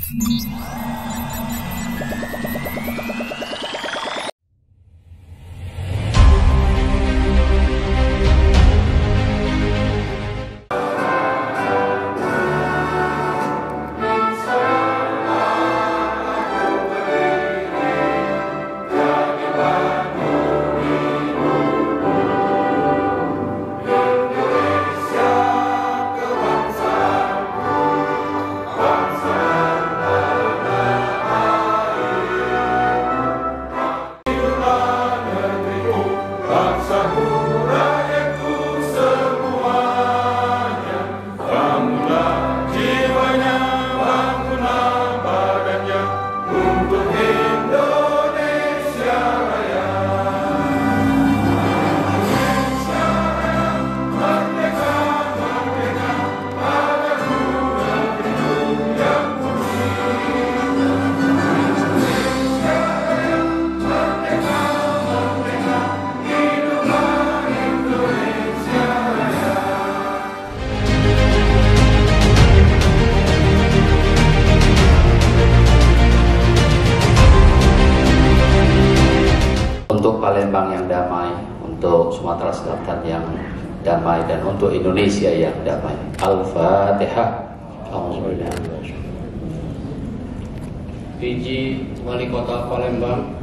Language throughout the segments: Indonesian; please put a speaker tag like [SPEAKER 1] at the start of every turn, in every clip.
[SPEAKER 1] Untuk Palembang yang damai, untuk Sumatera Selatan yang damai, dan untuk Indonesia yang damai. Al-Fatihah.
[SPEAKER 2] PJ Wali Kota Palembang,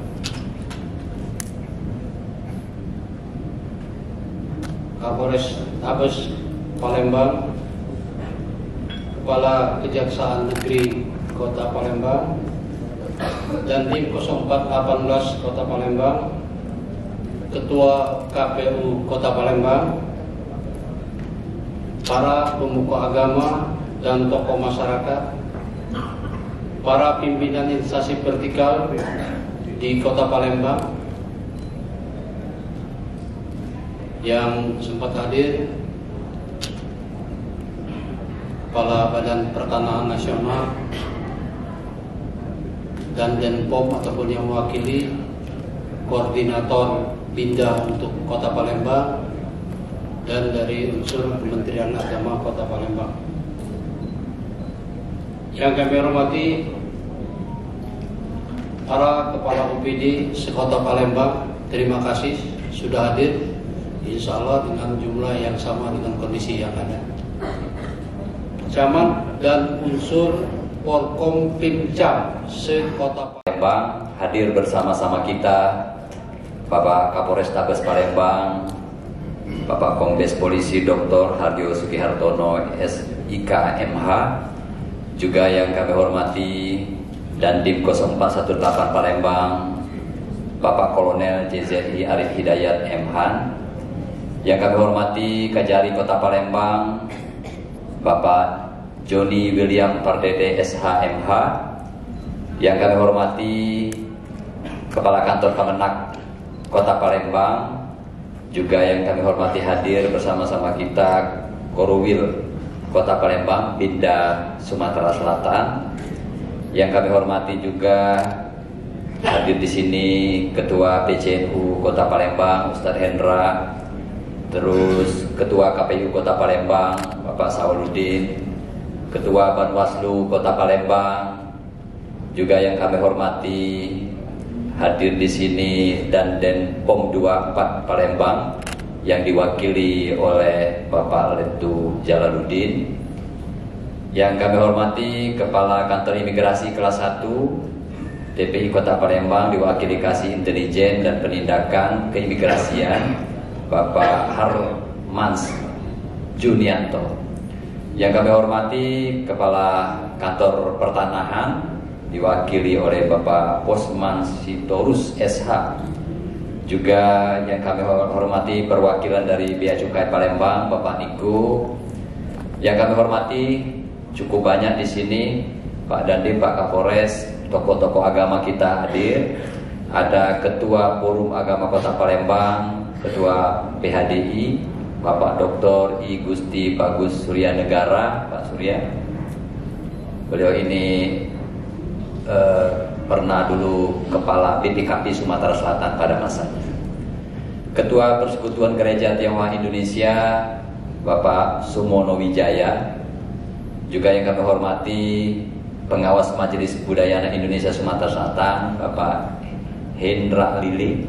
[SPEAKER 2] Kapolres Tabes Palembang, Kepala Kejaksaan Negeri Kota Palembang, dan tim 0418 Kota Palembang, Ketua KPU Kota Palembang, para pemuka agama dan tokoh masyarakat, para pimpinan instansi vertikal di Kota Palembang yang sempat hadir, Kepala Badan Pertanahan Nasional dan Denpom ataupun yang mewakili koordinator pindah untuk Kota Palembang, dan dari unsur Kementerian Agama Kota Palembang. Yang kami hormati para kepala UPD sekota Palembang, terima kasih sudah hadir, insya Allah dengan jumlah yang sama dengan kondisi yang ada. Camat dan unsur Polkom Pimcam sekota
[SPEAKER 1] Palembang hadir bersama-sama kita, Bapak Kapolres Tabes Palembang, Bapak Kombes Polisi Dr. Hardio Sugihartono SIK MH, juga yang kami hormati dan tim 0418 Palembang, Bapak Kolonel JZI Arif Hidayat MH, yang kami hormati Kajari Kota Palembang, Bapak Joni William Pardede SHMH, yang kami hormati Kepala Kantor Kemenak Kota Palembang, juga yang kami hormati hadir bersama-sama kita Korwil Kota Palembang, Binda Sumatera Selatan, yang kami hormati juga hadir di sini Ketua PCNU Kota Palembang Ustadz Hendra, terus Ketua KPU Kota Palembang Bapak Sauludin, Ketua Banwaslu Kota Palembang, juga yang kami hormati hadir di sini dan Denpom 24 Palembang yang diwakili oleh Bapak Letu Jalaluddin, yang kami hormati Kepala Kantor Imigrasi kelas 1 TPI Kota Palembang diwakili Kasih Intelijen dan Penindakan Keimigrasian Bapak Harmans Junianto, yang kami hormati Kepala Kantor Pertanahan diwakili oleh Bapak Posman Sitorus SH, juga yang kami hormati perwakilan dari Bea Cukai Palembang Bapak Niko, yang kami hormati cukup banyak di sini Pak Dandim, Pak Kapolres, tokoh-tokoh agama kita hadir, ada Ketua Forum Agama Kota Palembang, Ketua PHDI Bapak Dr. I Gusti Bagus Surya Negara, Pak Surya. Beliau ini pernah dulu Kepala BPKP Sumatera Selatan pada masanya. Ketua Persekutuan Gereja Tionghoa Indonesia Bapak Sumono Wijaya, juga yang kami hormati Pengawas Majelis Budaya Indonesia Sumatera Selatan, Bapak Hendra Lili.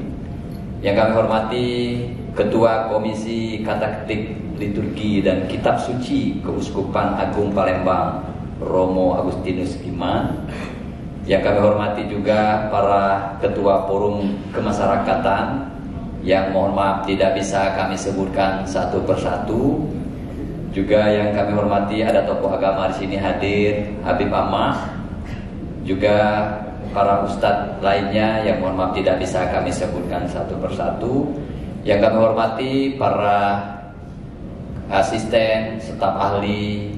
[SPEAKER 1] Yang kami hormati Ketua Komisi Kata-ketik Liturgi dan Kitab Suci Keuskupan Agung Palembang, Romo Agustinus Iman. Yang kami hormati juga para Ketua Forum Kemasyarakatan yang mohon maaf tidak bisa kami sebutkan satu persatu. Juga yang kami hormati ada tokoh agama di sini hadir, Habib Ahmad. Juga para ustadz lainnya yang mohon maaf tidak bisa kami sebutkan satu persatu. Yang kami hormati para asisten, staf ahli,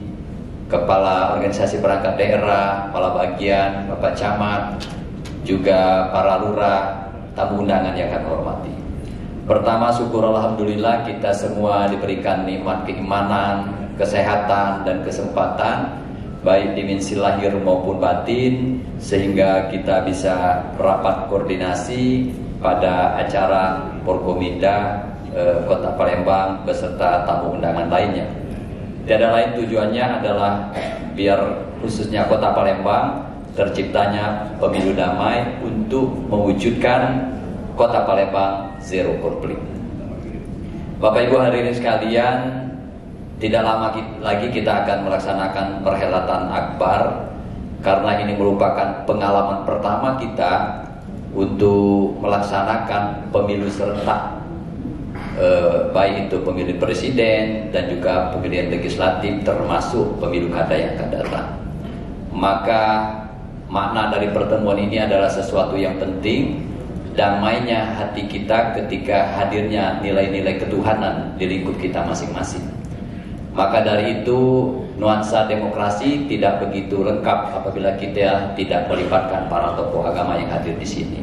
[SPEAKER 1] kepala organisasi perangkat daerah, kepala bagian, Bapak Camat, juga para lurah, tamu undangan yang kami hormati. Pertama, syukur alhamdulillah kita semua diberikan nikmat keimanan, kesehatan dan kesempatan baik dimensi lahir maupun batin, sehingga kita bisa rapat koordinasi pada acara Porkominda Kota Palembang beserta tamu undangan lainnya. Tiada lain tujuannya adalah biar khususnya Kota Palembang terciptanya pemilu damai untuk mewujudkan Kota Palembang zero konflik. Bapak Ibu hadirin sekalian, tidak lama lagi kita akan melaksanakan perhelatan akbar, karena ini merupakan pengalaman pertama kita untuk melaksanakan pemilu serentak, baik itu pemilu presiden dan juga pemilihan legislatif termasuk pemilu kada yang akan datang. Maka makna dari pertemuan ini adalah sesuatu yang penting, damainya hati kita ketika hadirnya nilai-nilai ketuhanan di lingkup kita masing-masing. Maka dari itu nuansa demokrasi tidak begitu lengkap apabila kita tidak melibatkan para tokoh agama yang hadir di sini.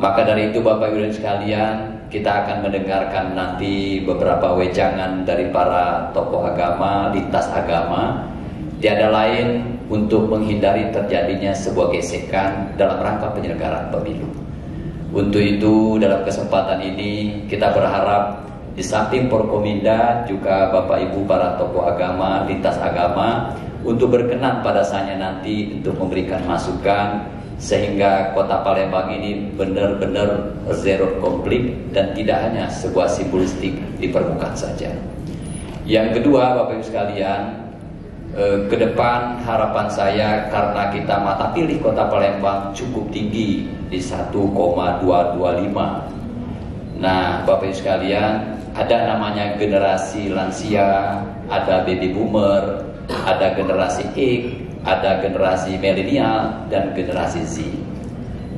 [SPEAKER 1] Maka dari itu Bapak Ibu sekalian, kita akan mendengarkan nanti beberapa wejangan dari para tokoh agama, lintas agama. Tiada lain untuk menghindari terjadinya sebuah gesekan dalam rangka penyelenggaraan pemilu. Untuk itu dalam kesempatan ini kita berharap di samping Porkominda juga Bapak Ibu para tokoh agama, lintas agama untuk berkenan pada saatnya nanti untuk memberikan masukan sehingga Kota Palembang ini benar-benar zero konflik dan tidak hanya sebuah simbolistik di permukaan saja. Yang kedua Bapak Ibu sekalian, ke depan harapan saya karena kita mata pilih Kota Palembang cukup tinggi di 1,225. Nah Bapak Ibu sekalian, ada namanya generasi lansia, ada baby boomer, ada generasi X, ada generasi milenial dan generasi Z.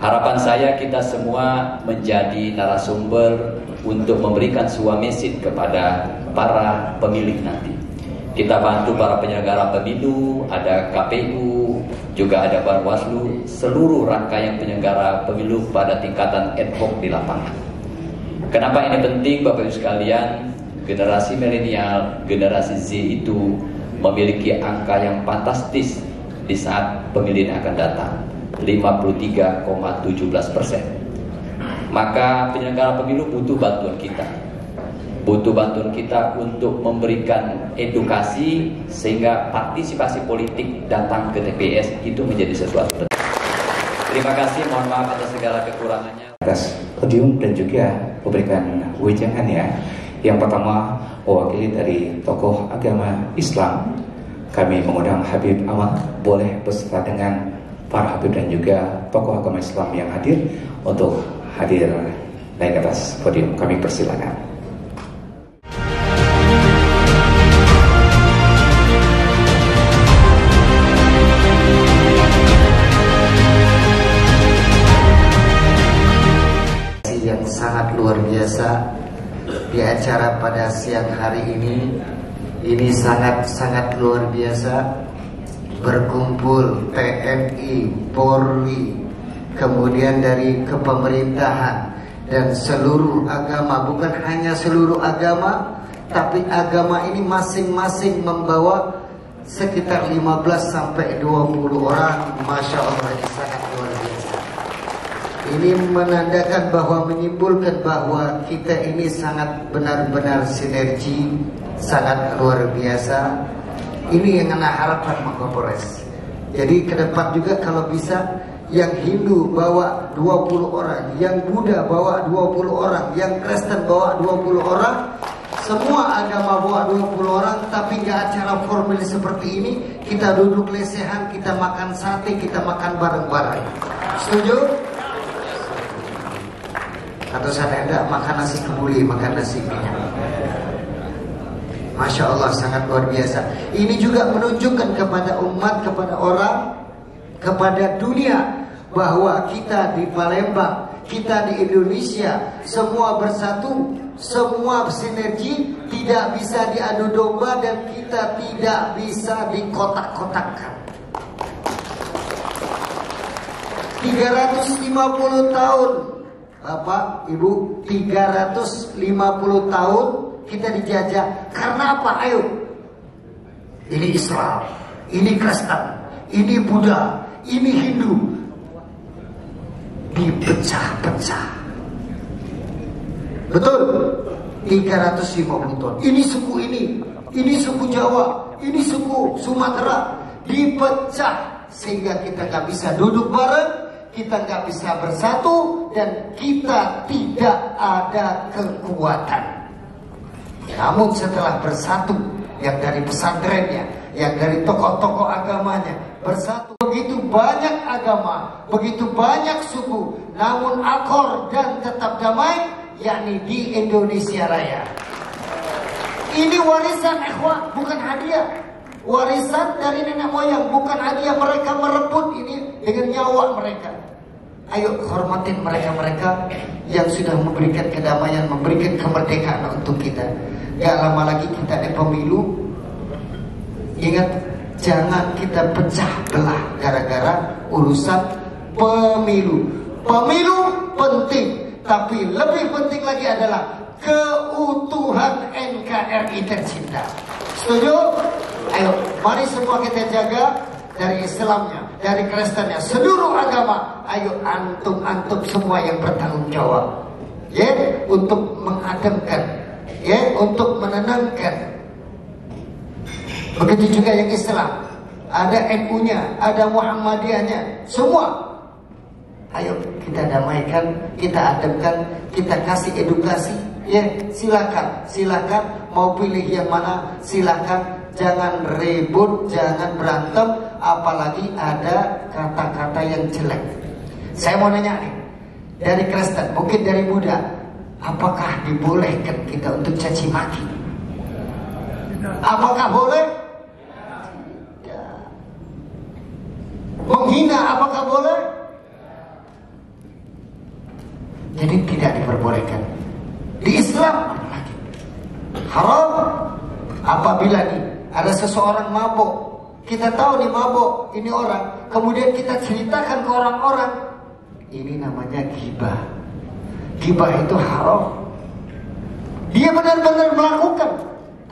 [SPEAKER 1] Harapan saya kita semua menjadi narasumber untuk memberikan sebuah message kepada para pemilih nanti. Kita bantu para penyelenggara pemilu, ada KPU, juga ada Bawaslu, seluruh rangkaian penyelenggara pemilu pada tingkatan ad hoc di lapangan. Kenapa ini penting Bapak Ibu sekalian? Generasi milenial, generasi Z itu memiliki angka yang fantastis di saat pemilihan akan datang, 53,17%. Maka penyelenggara pemilu butuh bantuan kita. Butuh bantuan kita untuk memberikan edukasi sehingga partisipasi politik datang ke TPS itu menjadi sesuatu penting. Terima kasih, mohon maaf atas segala kekurangannya.
[SPEAKER 3] Atas podium dan juga memberikan wejangan ya. Yang pertama mewakili dari tokoh agama Islam, kami mengundang Habib Ahmad boleh beserta dengan para Habib dan juga tokoh agama Islam yang hadir untuk hadir naik ke atas podium. Kami persilakan.
[SPEAKER 4] Yang sangat luar biasa di acara pada siang hari ini sangat luar biasa. Berkumpul TNI, Polri, kemudian dari kepemerintahan dan seluruh agama, bukan hanya seluruh agama, tapi agama ini masing-masing membawa sekitar 15 sampai 20 orang. Masya Allah, ini sangat luar biasa. Ini menandakan bahwa, menyimpulkan bahwa kita ini sangat benar-benar sinergi, sangat luar biasa. Ini yang anak harapan Kapolres. Jadi ke depan juga kalau bisa, yang Hindu bawa 20 orang, yang Buddha bawa 20 orang, yang Kristen bawa 20 orang, semua agama bawa 20 orang, tapi nggak acara formal seperti ini. Kita duduk lesehan, kita makan sate, kita makan bareng-bareng. Setuju? Atau saya enggak makan nasi kebuli, makan nasi minyak. Masya Allah, sangat luar biasa. Ini juga menunjukkan kepada umat, kepada orang, kepada dunia, bahwa kita di Palembang, kita di Indonesia, semua bersatu, semua sinergi, tidak bisa diadu domba, dan kita tidak bisa dikotak-kotakkan. 350 tahun Bapak, Ibu, 350 tahun kita dijajah. Karena apa? Ayo. Ini Islam, ini Kristen, ini Buddha, ini Hindu. Dipecah-pecah. Betul? 350 tahun. Ini suku Jawa, ini suku Sumatera. Dipecah sehingga kita gak bisa duduk bareng, kita gak bisa bersatu, dan kita tidak ada kekuatan. Namun setelah bersatu, yang dari pesantrennya, yang dari tokoh-tokoh agamanya bersatu, begitu banyak agama, begitu banyak suku, namun akor dan tetap damai, yakni di Indonesia Raya. Ini warisan ikhwah, bukan hadiah. Warisan dari nenek moyang, bukan hadiah. Mereka merebut ini dengan nyawa mereka. Ayo hormatin mereka-mereka yang sudah memberikan kedamaian, memberikan kemerdekaan untuk kita. Gak lama lagi kita di pemilu. Ingat, jangan kita pecah belah gara-gara urusan pemilu. Pemilu penting, tapi lebih penting lagi adalah keutuhan NKRI tercinta. Setuju? Ayo, mari semua kita jaga, dari Islamnya, dari Kristennya, seluruh agama. Ayo antum-antum semua yang bertanggung jawab, ya, untuk mengademkan, ya, untuk menenangkan. Begitu juga yang Islam, ada NU-nya, ada Muhammadiyahnya, semua. Ayo kita damaikan, kita ademkan, kita kasih edukasi, ya, silakan mau pilih yang mana, silakan. Jangan ribut, jangan berantem, apalagi ada kata-kata yang jelek. Saya mau nanya nih, dari Kristen, mungkin dari Buddha, apakah dibolehkan kita untuk caci maki? Apakah boleh? Tidak. Menghina apakah boleh? Jadi tidak diperbolehkan. Di Islam apalagi haram. Apabila nih ada seseorang mabuk, kita tahu nih mabuk ini orang, kemudian kita ceritakan ke orang-orang, ini namanya ghibah. Ghibah itu haram. Dia benar-benar melakukan,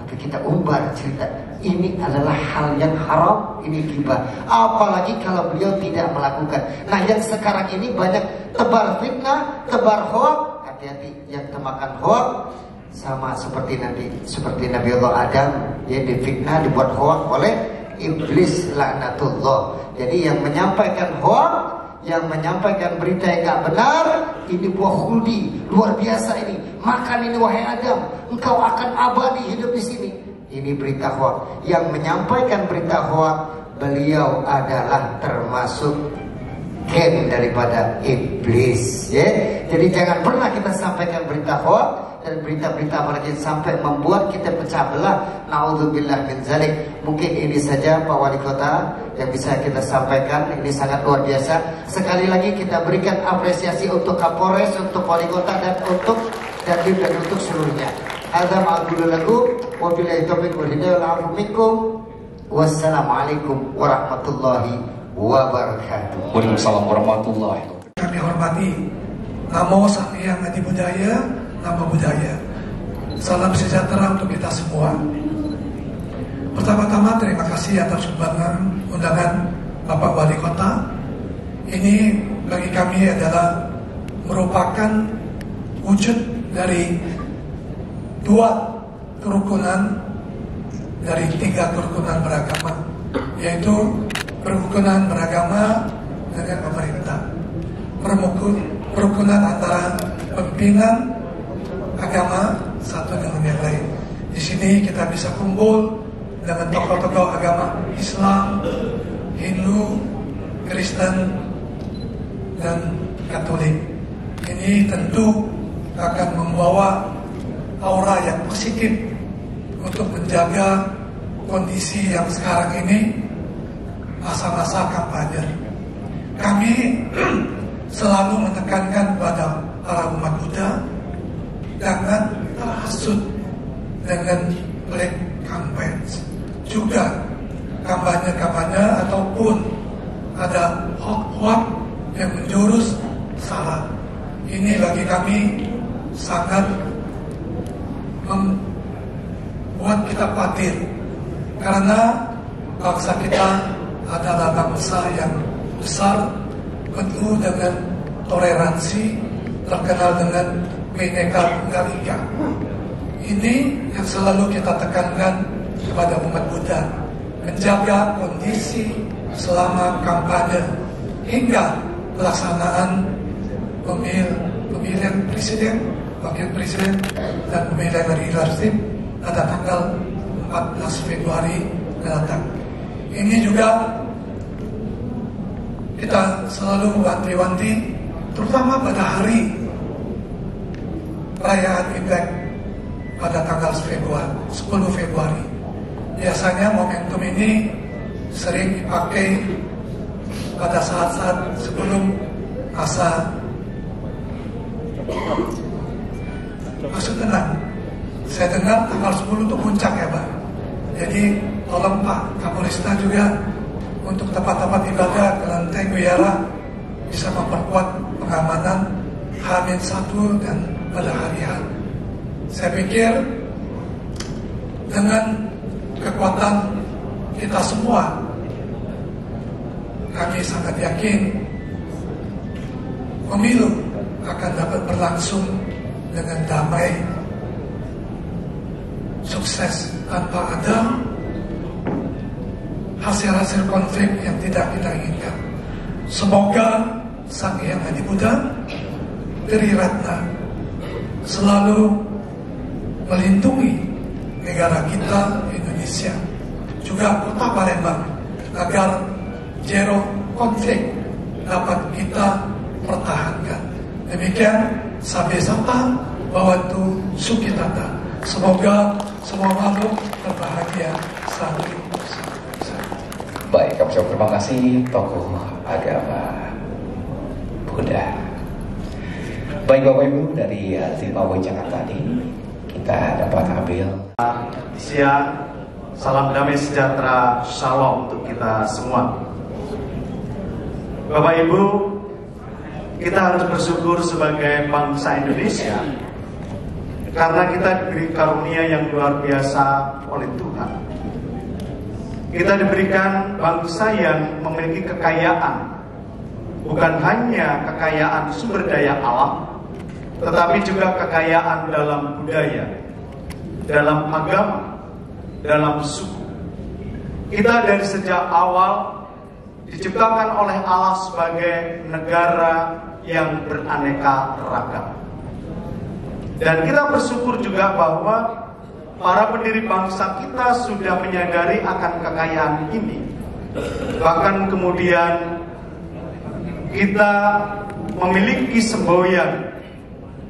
[SPEAKER 4] tapi kita umbar cerita, ini adalah hal yang haram, ini ghibah. Apalagi kalau beliau tidak melakukan. Nah, yang sekarang ini banyak tebar fitnah, tebar hoak. Hati-hati, yang termakan hoak sama seperti Nabi Allah Adam, ya, difitnah, dibuat hoak oleh iblis laknatullah. Jadi yang menyampaikan hoak, yang menyampaikan berita yang gak benar, ini buah khuldi, luar biasa ini. Makan ini wahai Adam, engkau akan abadi hidup di sini. Ini berita hoak. Yang menyampaikan berita hoak, beliau adalah termasuk gen daripada iblis, ya. Jadi jangan pernah kita sampaikan berita hoak dan berita-berita apalagi sampai membuat kita pecah belah. Naudzubillah min zalik. Mungkin ini saja Pak Wali Kota yang bisa kita sampaikan. Ini sangat luar biasa. Sekali lagi kita berikan apresiasi untuk Kapolres, untuk Wali Kota, dan untuk Dandim, dan untuk seluruhnya. Hadza ma'qulu lakum wa billahi taufiq wal hidayah wal 'afwu minkum. Wassalamualaikum warahmatullahi wabarakatuh.
[SPEAKER 3] Waalaikumsalam warahmatullahi wabarakatuh.
[SPEAKER 5] Kami hormati Namo Sang Hyang Adi Budaya, Nama Budaya. Salam sejahtera untuk kita semua. Pertama-tama terima kasih atas undangan Bapak Wali Kota. Ini bagi kami adalah merupakan wujud dari dua kerukunan dari tiga kerukunan beragama, yaitu Kerukunan beragama dengan pemerintah, kerukunan antara pimpinan agama satu dengan yang lain. Di sini kita bisa kumpul dengan tokoh-tokoh agama Islam, Hindu, Kristen, dan Katolik. Ini tentu akan membawa aura yang positif untuk menjaga kondisi yang sekarang ini, masa-masa kampanye. Kami selalu menekankan pada para umat Buddha jangan terhasut dengan black campaigns. Juga kampanye-kampanye ataupun ada hoax yang menjurus salah. Ini bagi kami sangat membuat kita khawatir, karena bangsa kita adalah bangsa yang besar, penuh dengan toleransi, terkenal dengan Bhinneka Tunggal Ika. Ini yang selalu kita tekankan kepada umat Buddha, menjaga kondisi selama kampanye hingga pelaksanaan pemilihan presiden, wakil presiden, dan pemilihan legislatif pada tanggal 14 Februari mendatang. Ini juga kita selalu wanti-wanti, terutama pada hari perayaan Imlek pada tanggal 10 Februari. Biasanya momentum ini sering dipakai pada saat-saat sebelum masa tenang. Saya dengar tanggal 10 itu puncak ya Pak. Jadi tolong Pak Kapolresta juga untuk tempat-tempat ibadah kelenteng wihara bisa memperkuat pengamanan H-1 dan pada hari H. Saya pikir dengan kekuatan kita semua, kami sangat yakin pemilu akan dapat berlangsung dengan damai, sukses, tanpa ada hasil-hasil konflik yang tidak kita inginkan. Semoga Sang Hyang Adi Buddha Triratna selalu melindungi negara kita Indonesia, juga kota Palembang, agar zero konflik dapat kita pertahankan. Demikian sampai sapa bawatu sukitata. Semoga semua makhluk berbahagia selalu.
[SPEAKER 3] Baik, kami ucapkan terima kasih tokoh agama Buddha. Baik Bapak Ibu, dari Zimbabwe Jakarta tadi kita dapat ambil
[SPEAKER 6] siang. Salam damai sejahtera, shalom untuk kita semua. Bapak Ibu, kita harus bersyukur sebagai bangsa Indonesia karena kita diberi karunia yang luar biasa oleh Tuhan. Kita diberikan bangsa yang memiliki kekayaan, bukan hanya kekayaan sumber daya alam, tetapi juga kekayaan dalam budaya, dalam agama, dalam suku. Kita dari sejak awal diciptakan oleh Allah sebagai negara yang beraneka ragam. Dan kita bersyukur juga bahwa para pendiri bangsa kita sudah menyadari akan kekayaan ini. Bahkan kemudian kita memiliki semboyan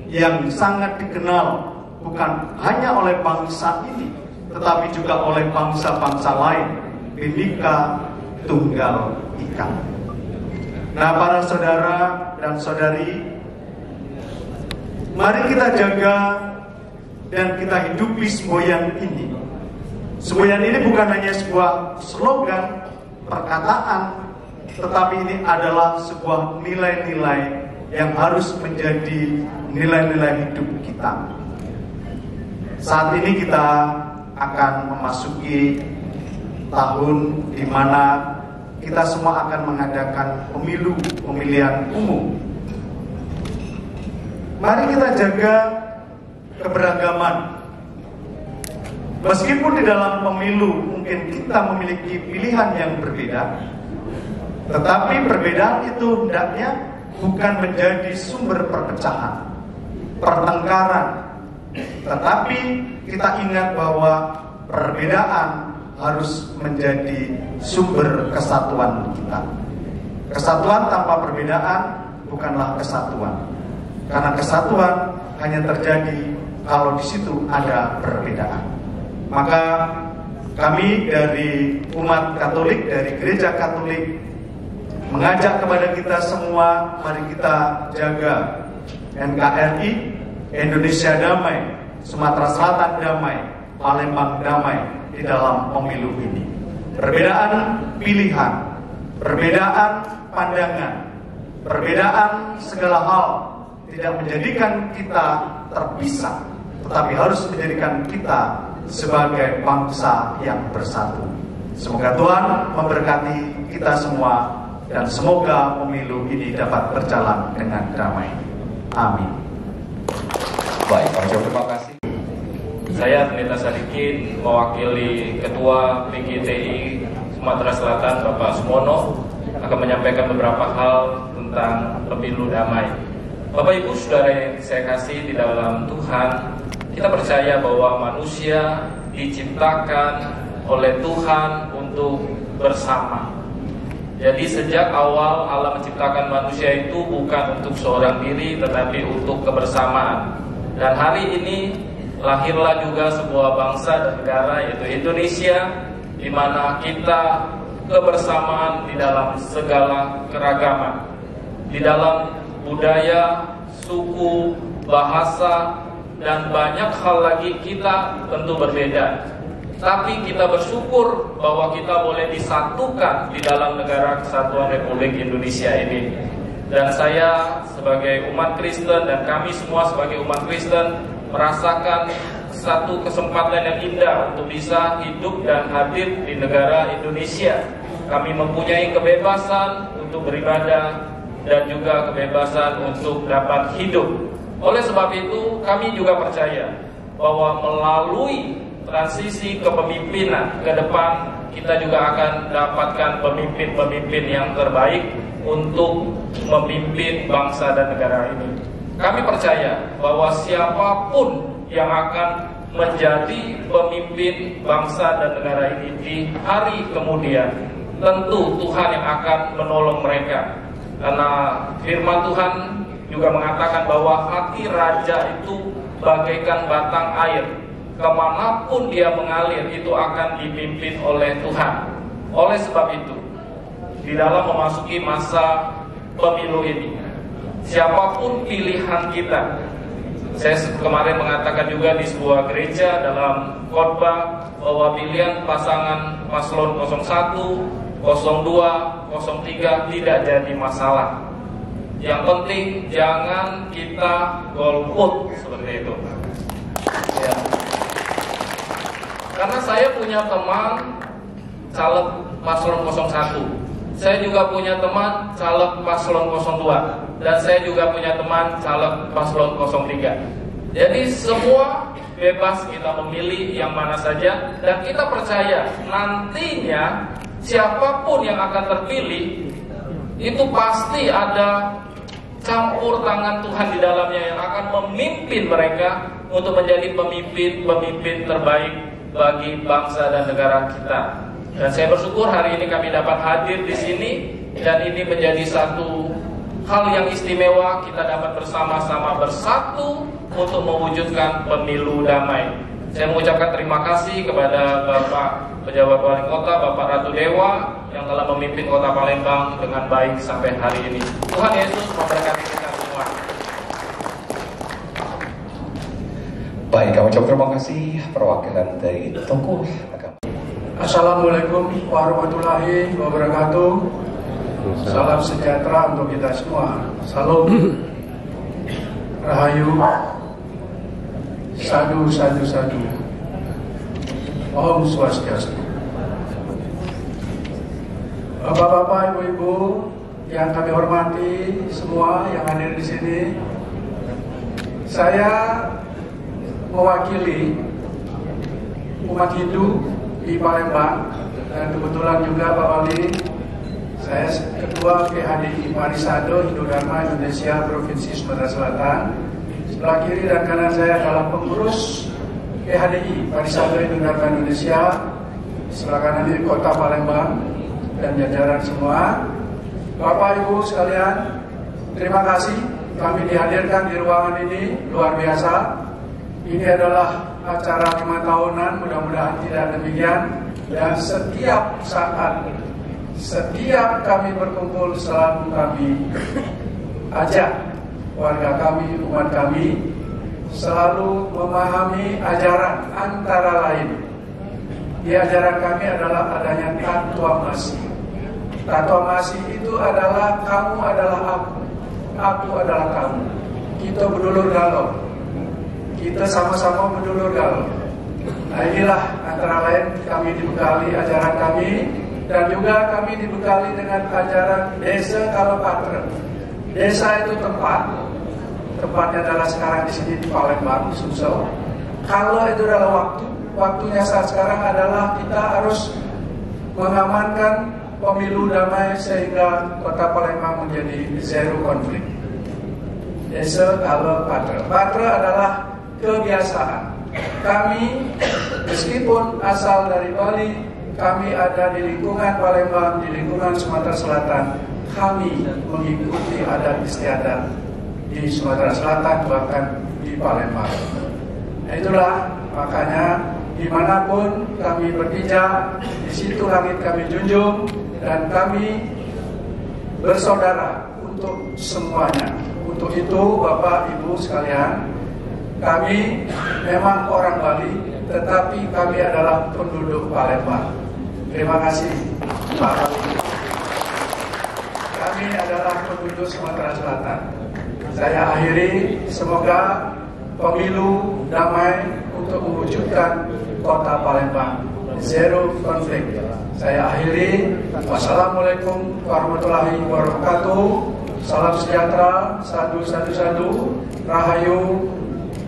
[SPEAKER 6] yang sangat dikenal bukan hanya oleh bangsa ini, tetapi juga oleh bangsa-bangsa lain, Bhinneka Tunggal Ika. Nah, para saudara dan saudari, mari kita jaga dan kita hidupi semboyan ini. Semboyan ini bukan hanya sebuah slogan, perkataan, tetapi ini adalah sebuah nilai-nilai yang harus menjadi nilai-nilai hidup kita. Saat ini kita akan memasuki tahun di mana kita semua akan mengadakan pemilihan umum. Mari kita jaga keberagaman. Meskipun di dalam pemilu mungkin kita memiliki pilihan yang berbeda, Tetapi perbedaan itu hendaknya bukan menjadi sumber perpecahan, pertengkaran. Tetapi kita ingat bahwa perbedaan harus menjadi sumber kesatuan kita. Kesatuan tanpa perbedaan bukanlah kesatuan. Karena kesatuan hanya terjadi kalau di situ ada perbedaan. Maka kami dari umat Katolik, dari Gereja Katolik, mengajak kepada kita semua, mari kita jaga NKRI, Indonesia damai, Sumatera Selatan damai, Palembang damai di dalam pemilu ini. Perbedaan pilihan, perbedaan pandangan, perbedaan segala hal tidak menjadikan kita terpisah, tetapi harus menjadikan kita sebagai bangsa yang bersatu. Semoga Tuhan memberkati kita semua, dan semoga pemilu ini dapat berjalan dengan damai. Amin.
[SPEAKER 3] Baik, Pak Jokowi, terima kasih.
[SPEAKER 7] Saya Pendeta Sadikin mewakili Ketua PGTI Sumatera Selatan Bapak Sumono akan menyampaikan beberapa hal tentang pemilu damai. Bapak Ibu Saudara yang saya kasih di dalam Tuhan, kita percaya bahwa manusia diciptakan oleh Tuhan untuk bersama. Jadi sejak awal Allah menciptakan manusia itu bukan untuk seorang diri, tetapi untuk kebersamaan. Dan hari ini lahirlah juga sebuah bangsa dan negara, yaitu Indonesia, di mana kita kebersamaan di dalam segala keragaman, di dalam budaya, suku, bahasa, dan banyak hal lagi kita tentu berbeda. Tapi kita bersyukur bahwa kita boleh disatukan di dalam negara kesatuan Republik Indonesia ini. Dan saya sebagai umat Kristen dan kami semua sebagai umat Kristen merasakan satu kesempatan yang indah untuk bisa hidup dan hadir di negara Indonesia. Kami mempunyai kebebasan untuk beribadah dan juga kebebasan untuk dapat hidup. Oleh sebab itu kami juga percaya bahwa melalui transisi kepemimpinan ke depan kita juga akan dapatkan pemimpin-pemimpin yang terbaik untuk memimpin bangsa dan negara ini. Kami percaya bahwa siapapun yang akan menjadi pemimpin bangsa dan negara ini di hari kemudian, tentu Tuhan yang akan menolong mereka. Karena firman Tuhan juga mengatakan bahwa hati raja itu bagaikan batang air, kemanapun dia mengalir itu akan dipimpin oleh Tuhan. Oleh sebab itu, di dalam memasuki masa pemilu ini, siapapun pilihan kita, saya kemarin mengatakan juga di sebuah gereja dalam khotbah bahwa pilihan pasangan paslon 01, 02, 03 tidak jadi masalah. Yang penting jangan kita golput seperti itu. Ya. Karena saya punya teman caleg paslon 01, saya juga punya teman caleg paslon 02, dan saya juga punya teman caleg paslon 03. Jadi semua bebas kita memilih yang mana saja, dan kita percaya nantinya siapapun yang akan terpilih itu pasti ada campur tangan Tuhan di dalamnya yang akan memimpin mereka untuk menjadi pemimpin terbaik bagi bangsa dan negara kita. Dan saya bersyukur hari ini kami dapat hadir di sini, dan ini menjadi satu hal yang istimewa, kita dapat bersama-sama bersatu untuk mewujudkan pemilu damai. Saya mengucapkan terima kasih kepada Bapak Pejabat Wali Kota, Bapak Ratu Dewa, yang telah memimpin Kota Palembang dengan baik sampai hari ini. Tuhan Yesus memberkati kita semua.
[SPEAKER 3] Baik, kami ucapkan terima kasih perwakilan dari tokoh agama.
[SPEAKER 8] Assalamualaikum warahmatullahi wabarakatuh. Salam sejahtera untuk kita semua. Salam Rahayu. Sadu, sadu, sadu. Om Swastiastu. Bapak-bapak, ibu-ibu yang kami hormati semua yang hadir di sini, saya mewakili umat Hindu di Palembang, dan kebetulan juga Pak Wali Saya Ketua PHDI Parisado Hindu-Dharma Indonesia Provinsi Sumatera Selatan. Sebelah kiri dan kanan saya adalah pengurus PHDI Parisado Hindu-Dharma Indonesia. Sebelah kanan ini Kota Palembang dan jajaran semua. Bapak Ibu sekalian, terima kasih kami dihadirkan di ruangan ini, luar biasa. Ini adalah acara 5 tahunan, mudah-mudahan tidak demikian. Dan setiap saat, setiap kami berkumpul selalu kami ajak warga kami, umat kami selalu memahami ajaran antara lain. Di ajaran kami adalah adanya Tatwamasi. Tatwamasi itu adalah kamu adalah aku adalah kamu. Kita berdulur galau. Kita sama-sama berdulur galau. Nah inilah antara lain kami dibekali ajaran kami. Dan juga kami dibekali dengan ajaran Desa Kalopatra. Desa itu tempatnya adalah sekarang di sini di Palembang, Sumsel. Kalau itu adalah waktunya saat sekarang adalah kita harus mengamankan pemilu damai sehingga kota Palembang menjadi zero konflik. Desa Kalopatra. Patra adalah kebiasaan. Kami meskipun asal dari Bali, kami ada di lingkungan Palembang, di lingkungan Sumatera Selatan. Kami mengikuti adat istiadat di Sumatera Selatan, bahkan di Palembang. Nah, itulah makanya dimanapun kami berpijak, di situ langit kami junjung, dan kami bersaudara untuk semuanya. Untuk itu, Bapak Ibu sekalian, kami memang orang Bali, tetapi kami adalah penduduk Palembang. Terima kasih, Pak Bali. Kami adalah penduduk Sumatera Selatan. Saya akhiri, semoga pemilu damai untuk mewujudkan kota Palembang zero konflik. Saya akhiri. Wassalamualaikum warahmatullahi wabarakatuh. Salam sejahtera, sadu, rahayu,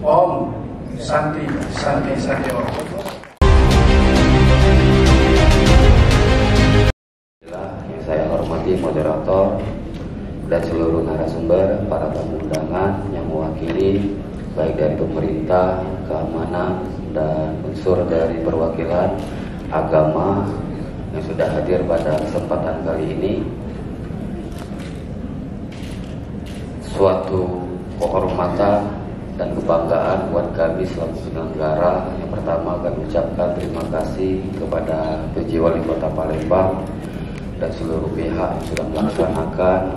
[SPEAKER 8] Om, Santi, Om.
[SPEAKER 9] Yang saya hormati moderator dan seluruh narasumber, para tamu undangan yang mewakili baik dari pemerintah, keamanan, dan unsur dari perwakilan agama yang sudah hadir pada kesempatan kali ini. Suatu kehormatan dan kebanggaan buat kami selaku penyelenggara. Yang pertama kami ucapkan terima kasih kepada PJ Wali Kota Palembang dan seluruh pihak yang sudah melaksanakan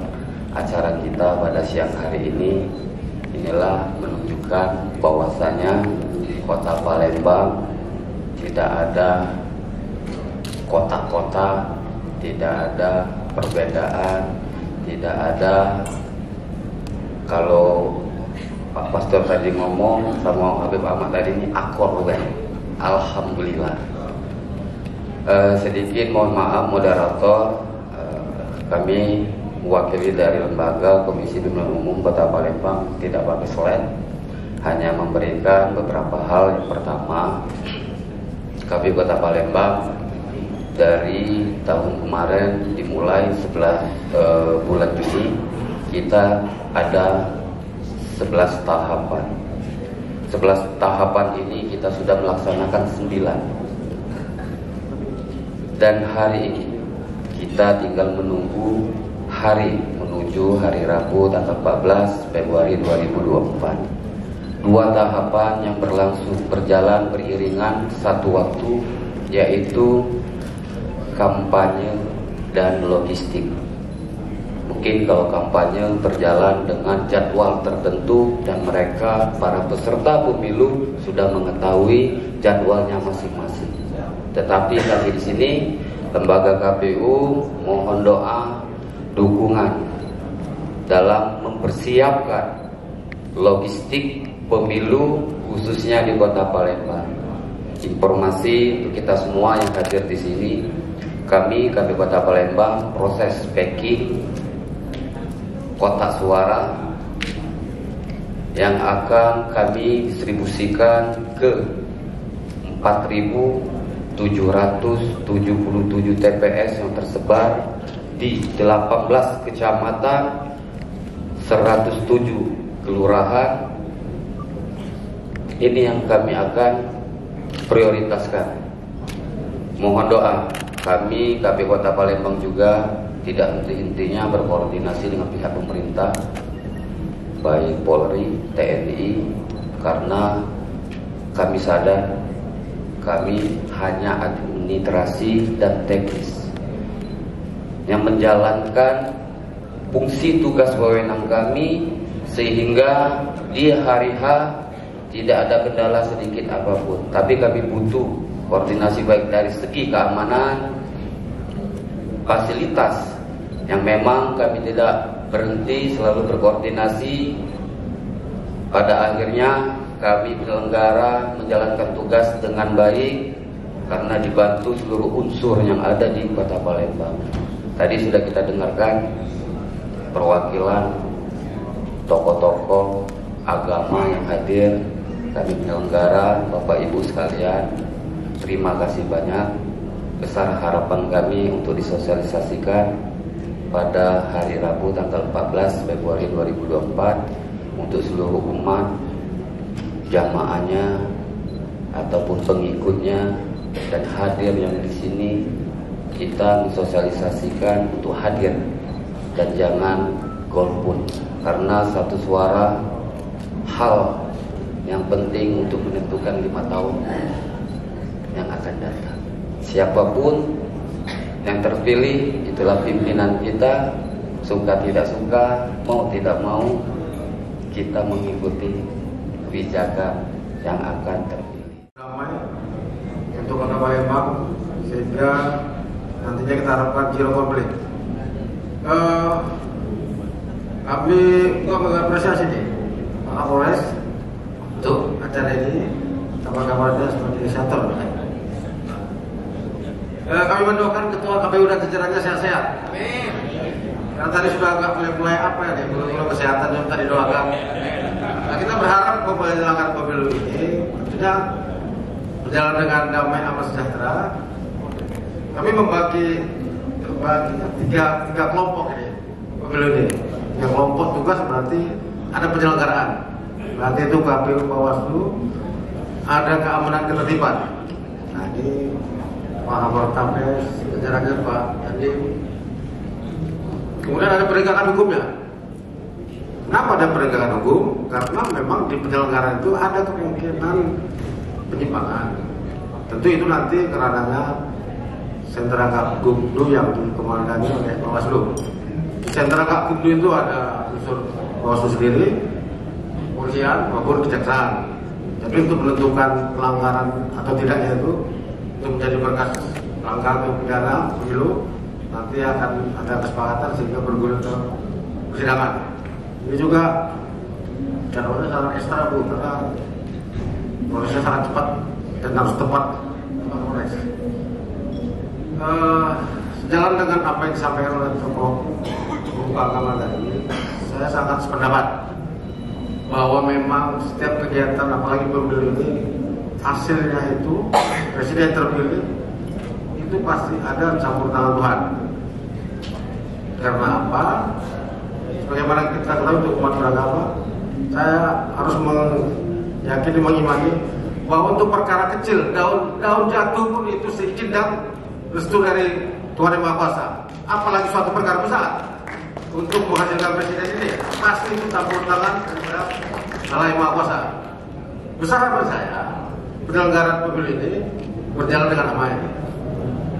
[SPEAKER 9] acara kita pada siang hari ini. Inilah menunjukkan bahwasanya Kota Palembang tidak ada kota-kota, tidak ada perbedaan, tidak ada. Kalau Pak Pastor tadi ngomong sama Habib Ahmad tadi ini akor kan. Alhamdulillah. Sedikit mohon maaf moderator, kami mewakili dari lembaga Komisi Pemilihan Umum Kota Palembang tidak pakai slide, hanya memberikan beberapa hal. Yang pertama, kami Kota Palembang dari tahun kemarin dimulai 11 bulan Juni kita ada 11 tahapan. 11 tahapan ini kita sudah melaksanakan 9. Dan hari ini kita tinggal menunggu hari menuju hari Rabu tanggal 14 Februari 2024. 2 tahapan yang berjalan beriringan satu waktu, yaitu kampanye dan logistik. Mungkin kalau kampanye berjalan dengan jadwal tertentu dan mereka para peserta pemilu sudah mengetahui jadwalnya masing-masing. Tetapi kami di sini lembaga KPU mohon doa dukungan dalam mempersiapkan logistik pemilu khususnya di Kota Palembang. Informasi untuk kita semua yang hadir di sini, kami Kota Palembang proses packing kotak suara yang akan kami distribusikan ke 4.777 TPS yang tersebar di 18 kecamatan, 107 kelurahan. Ini yang kami akan prioritaskan. Mohon doa. Kami KP Kota Palembang juga tidak henti-hentinya berkoordinasi dengan pihak pemerintah, baik Polri, TNI, karena kami sadar kami hanya administrasi dan teknis yang menjalankan fungsi tugas wewenang kami, sehingga di hari H tidak ada kendala sedikit apapun. Tapi kami butuh koordinasi baik dari segi keamanan, fasilitas yang memang kami tidak berhenti, selalu berkoordinasi. Pada akhirnya kami penyelenggara menjalankan tugas dengan baik karena dibantu seluruh unsur yang ada di Kota Palembang. Tadi sudah kita dengarkan perwakilan tokoh-tokoh agama yang hadir. Kami penyelenggara, Bapak Ibu sekalian, terima kasih banyak. Besar harapan kami untuk disosialisasikan pada hari Rabu tanggal 14 Februari 2024 untuk seluruh umat, jamaahnya ataupun pengikutnya dan hadir yang di sini. Kita mensosialisasikan untuk hadir dan jangan golput, karena satu suara hal yang penting untuk menentukan 5 tahun yang akan datang. Siapapun yang terpilih, itulah pimpinan kita. Suka tidak suka, mau tidak mau, kita mengikuti kebijakan yang akan terpilih.
[SPEAKER 10] Damai untuk Kota Palembang, sehingga nantinya kita harapkan zero konflik. Kami juga mengapresiasi nih Pak Kapolres untuk acara ini, kabar-kabarnya sebagai inisiator. Kami mendoakan Ketua KPU dan jajarannya sehat-sehat. Amin. Karena tadi sudah agak mulai apa ya, belum kesehatan yang tadi doakan. Nah, kita berharap penyelenggaraan pemilu ini tentunya berjalan dengan damai, aman, sejahtera. Kami membagi tiga kelompok ini pemilu ini. Yang kelompok tugas berarti ada penyelenggaraan. Berarti itu KPU, Bawaslu, ada keamanan ketertiban. Nah, ini Pak Kapolres, jajarannya Pak Andi. Kemudian ada penegakan hukumnya. Kenapa ada penegakan hukum? Karena memang di penyelenggaraan itu ada kemungkinan penyimpangan. Tentu itu nanti kerananya Sentra Gakumdu yang dikomandani oleh Bawaslu. Sentra Gakumdu itu ada unsur Bawaslu sendiri, polisian maupun kejaksaan. Jadi untuk menentukan pelanggaran atau tidaknya itu, untuk menjadi berkas pelanggaran pidana pemilu, nanti akan ada kesepakatan sehingga bergulir ke persidangan. Ini juga jadwalnya sangat ekstra Bu, karena prosesnya sangat cepat dan harus tepat. Sejalan dengan apa yang disampaikan oleh tokoh agama tadi, saya sangat sependapat bahwa memang setiap kegiatan, apalagi pemilu ini, hasilnya itu presiden terpilih itu pasti ada campur tangan Tuhan. Karena apa? Sebagaimana kita ketahui untuk umat beragama, saya harus meyakini, mengimani bahwa untuk perkara kecil, daun jatuh pun itu seizin dan restu dari Tuhan Yang Maha Kuasa. Apalagi suatu perkara besar untuk menghasilkan presiden ini, pasti itu campur tangan daripada Allah Yang Maha Kuasa. Besar harapan saya penyelenggaraan pemilu ini berjalan dengan aman,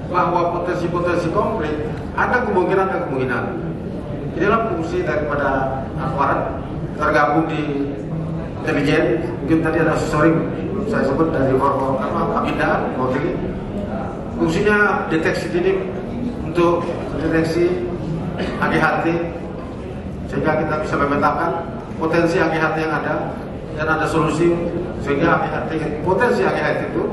[SPEAKER 10] bahwa potensi-potensi konflik ada kemungkinan. Inilah fungsi daripada aparat tergabung di intelijen. Mungkin tadi ada sorry saya sebut dari Kabinda mewakili. Fungsinya deteksi dini untuk deteksi HGHT, sehingga kita bisa memetakan potensi HGHT yang ada dan ada solusi sehingga potensi HGHT itu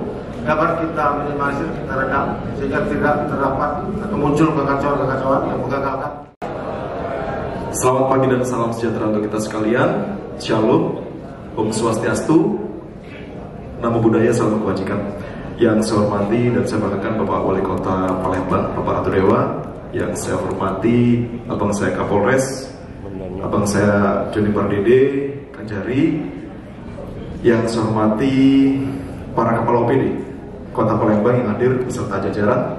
[SPEAKER 10] dapat kita minimalisir, kita redam sehingga tidak terdapat atau muncul kekacauan yang menggagalkan.
[SPEAKER 11] Selamat pagi dan salam sejahtera untuk kita sekalian. Shalom, Om Swastiastu, Namo Buddhaya, salam kebajikan. Yang saya hormati dan saya banggakan Bapak Wali Kota Palembang, Bapak Ratu Dewa, yang saya hormati abang saya Kapolres, abang saya Joni Pardede, Kanjari, yang saya hormati para kepala OPD Kota Palembang yang hadir beserta jajaran,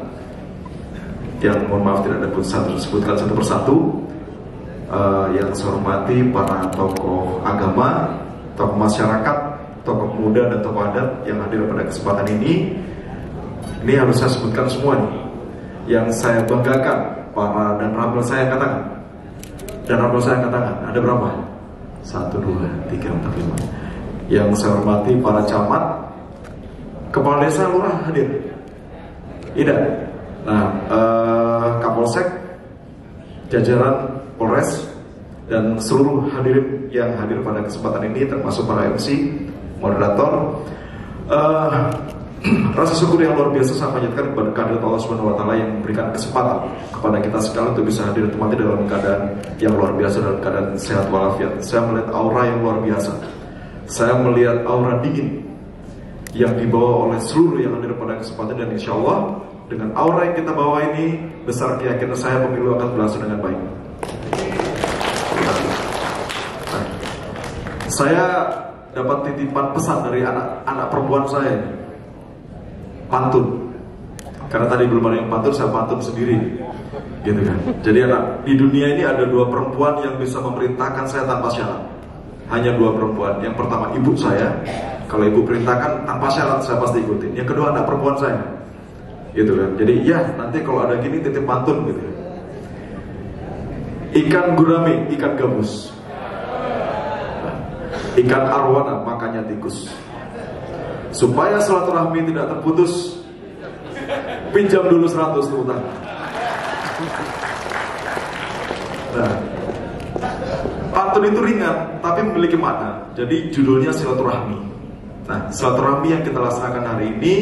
[SPEAKER 11] yang mohon maaf tidak dapat disebutkan satu persatu, yang saya hormati para tokoh agama, tokoh masyarakat, tokoh muda dan tokoh adat yang hadir pada kesempatan ini. Ini harus saya sebutkan semua nih. Yang saya banggakan, para dan ramil saya katakan. Dan ramil saya katakan, ada berapa? 1, 2, 3, 4, 5. Yang saya hormati para camat, kepala desa, lurah hadir. Tidak. Nah, Kapolsek, jajaran Polres, dan seluruh hadirin yang hadir pada kesempatan ini, termasuk para MC, moderator. Rasa syukur yang luar biasa saya panjatkan kepada kehadirat Allah Subhanahu wa Ta'ala yang memberikan kesempatan kepada kita sekalian untuk bisa hadir temati dalam keadaan yang luar biasa, dalam keadaan sehat walafiat. Saya melihat aura yang luar biasa. Saya melihat aura dingin yang dibawa oleh seluruh yang hadir pada kesempatan, dan insya Allah dengan aura yang kita bawa ini, besar keyakinan saya pemilu akan berlangsung dengan baik. Nah, saya dapat titipan pesan dari anak perempuan saya, pantun. Karena tadi belum ada yang pantun, saya pantun sendiri, gitu kan. Jadi di dunia ini ada 2 perempuan yang bisa memerintahkan saya tanpa syarat. Hanya 2 perempuan. Yang pertama ibu saya, kalau ibu perintahkan tanpa syarat saya pasti ikutin. Yang kedua anak perempuan saya, gitu kan. Jadi ya nanti kalau ada gini titip pantun, gitu. Ikan gurame, ikan gabus. Ikan arwana makanya tikus. Supaya silaturahmi tidak terputus, pinjam dulu 100 utang. Nah, pantun itu ringan tapi memiliki makna. Jadi judulnya silaturahmi. Nah, silaturahmi yang kita laksanakan hari ini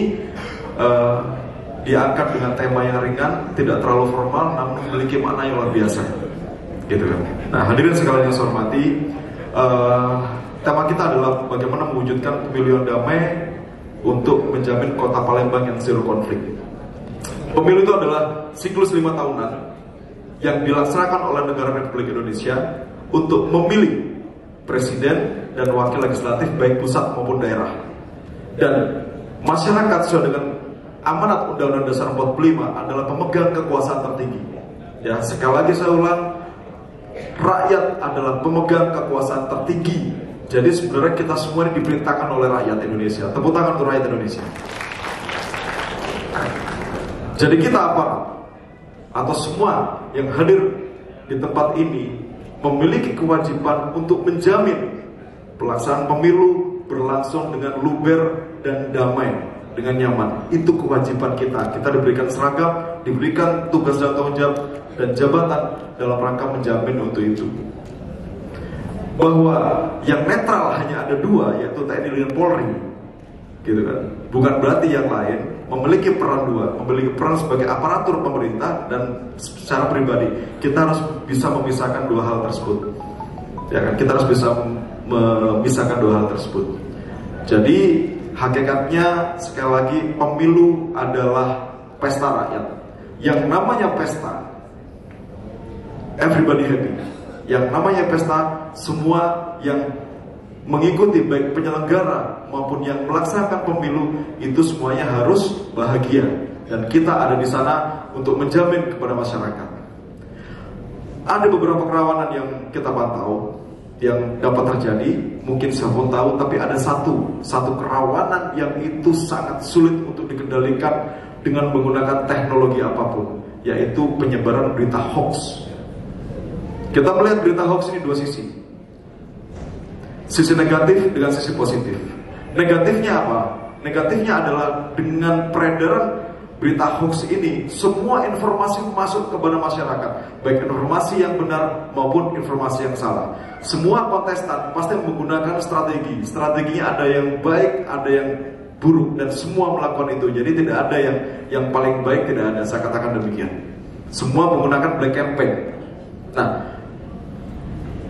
[SPEAKER 11] diangkat dengan tema yang ringan, tidak terlalu formal, namun memiliki makna yang luar biasa, gitu kan. Nah, hadirin sekalian yang saya hormati, tema kita adalah bagaimana mewujudkan pemilu yang damai untuk menjamin kota Palembang yang zero konflik. Pemilu itu adalah siklus 5 tahunan yang dilaksanakan oleh negara Republik Indonesia untuk memilih presiden dan wakil legislatif baik pusat maupun daerah. Dan masyarakat sesuai dengan amanat Undang-Undang Dasar 45 adalah pemegang kekuasaan tertinggi. Ya, sekali lagi saya ulang, rakyat adalah pemegang kekuasaan tertinggi. Jadi sebenarnya kita semua ini diperintahkan oleh rakyat Indonesia. Tepuk tangan untuk rakyat Indonesia. Jadi kita aparat atau semua yang hadir di tempat ini memiliki kewajiban untuk menjamin pelaksanaan pemilu berlangsung dengan luber dan damai, dengan nyaman. Itu kewajiban kita. Kita diberikan seragam, diberikan tugas dan tanggung jawab dan jabatan dalam rangka menjamin untuk itu. Bahwa yang netral hanya ada 2, yaitu TNI dan Polri, gitu kan. Bukan berarti yang lain memiliki peran 2, memiliki peran sebagai aparatur pemerintah, dan secara pribadi kita harus bisa memisahkan 2 hal tersebut, ya kan. Kita harus bisa memisahkan 2 hal tersebut. Jadi hakikatnya sekali lagi pemilu adalah pesta rakyat. Yang namanya pesta, everybody happy. Yang namanya pesta, semua yang mengikuti baik penyelenggara maupun yang melaksanakan pemilu itu semuanya harus bahagia, dan kita ada di sana untuk menjamin kepada masyarakat. Ada beberapa kerawanan yang kita pantau yang dapat terjadi, mungkin saya pun tahu, tapi ada satu kerawanan yang itu sangat sulit untuk dikendalikan dengan menggunakan teknologi apapun, yaitu penyebaran berita hoax. Kita melihat berita hoax ini 2 sisi. Sisi negatif dengan sisi positif. Negatifnya apa? Negatifnya adalah dengan peredaran berita hoax ini, semua informasi masuk kepada masyarakat, baik informasi yang benar maupun informasi yang salah. Semua kontestan pasti menggunakan strategi. Strateginya ada yang baik, ada yang buruk, dan semua melakukan itu. Jadi tidak ada yang paling baik, tidak ada. Saya katakan demikian. Semua menggunakan black campaign. Nah,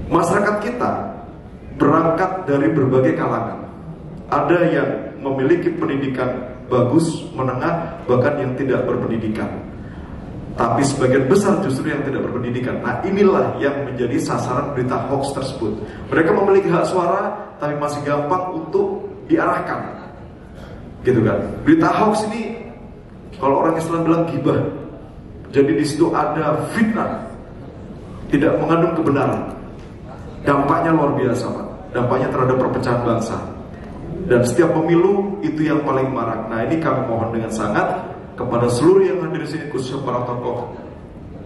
[SPEAKER 11] masyarakat kita berangkat dari berbagai kalangan. Ada yang memiliki pendidikan bagus, menengah, bahkan yang tidak berpendidikan. tapi sebagian besar justru yang tidak berpendidikan. Nah, inilah yang menjadi sasaran berita hoax tersebut. Mereka memiliki hak suara, tapi masih gampang untuk diarahkan, gitu kan. Berita hoax ini, kalau orang Islam bilang ghibah, jadi di situ ada fitnah, tidak mengandung kebenaran. Dampaknya luar biasa, Pak. Dampaknya terhadap perpecahan bangsa. Dan setiap pemilu itu yang paling marak. Nah, ini kami mohon dengan sangat kepada seluruh yang hadir di sini, khususnya para tokoh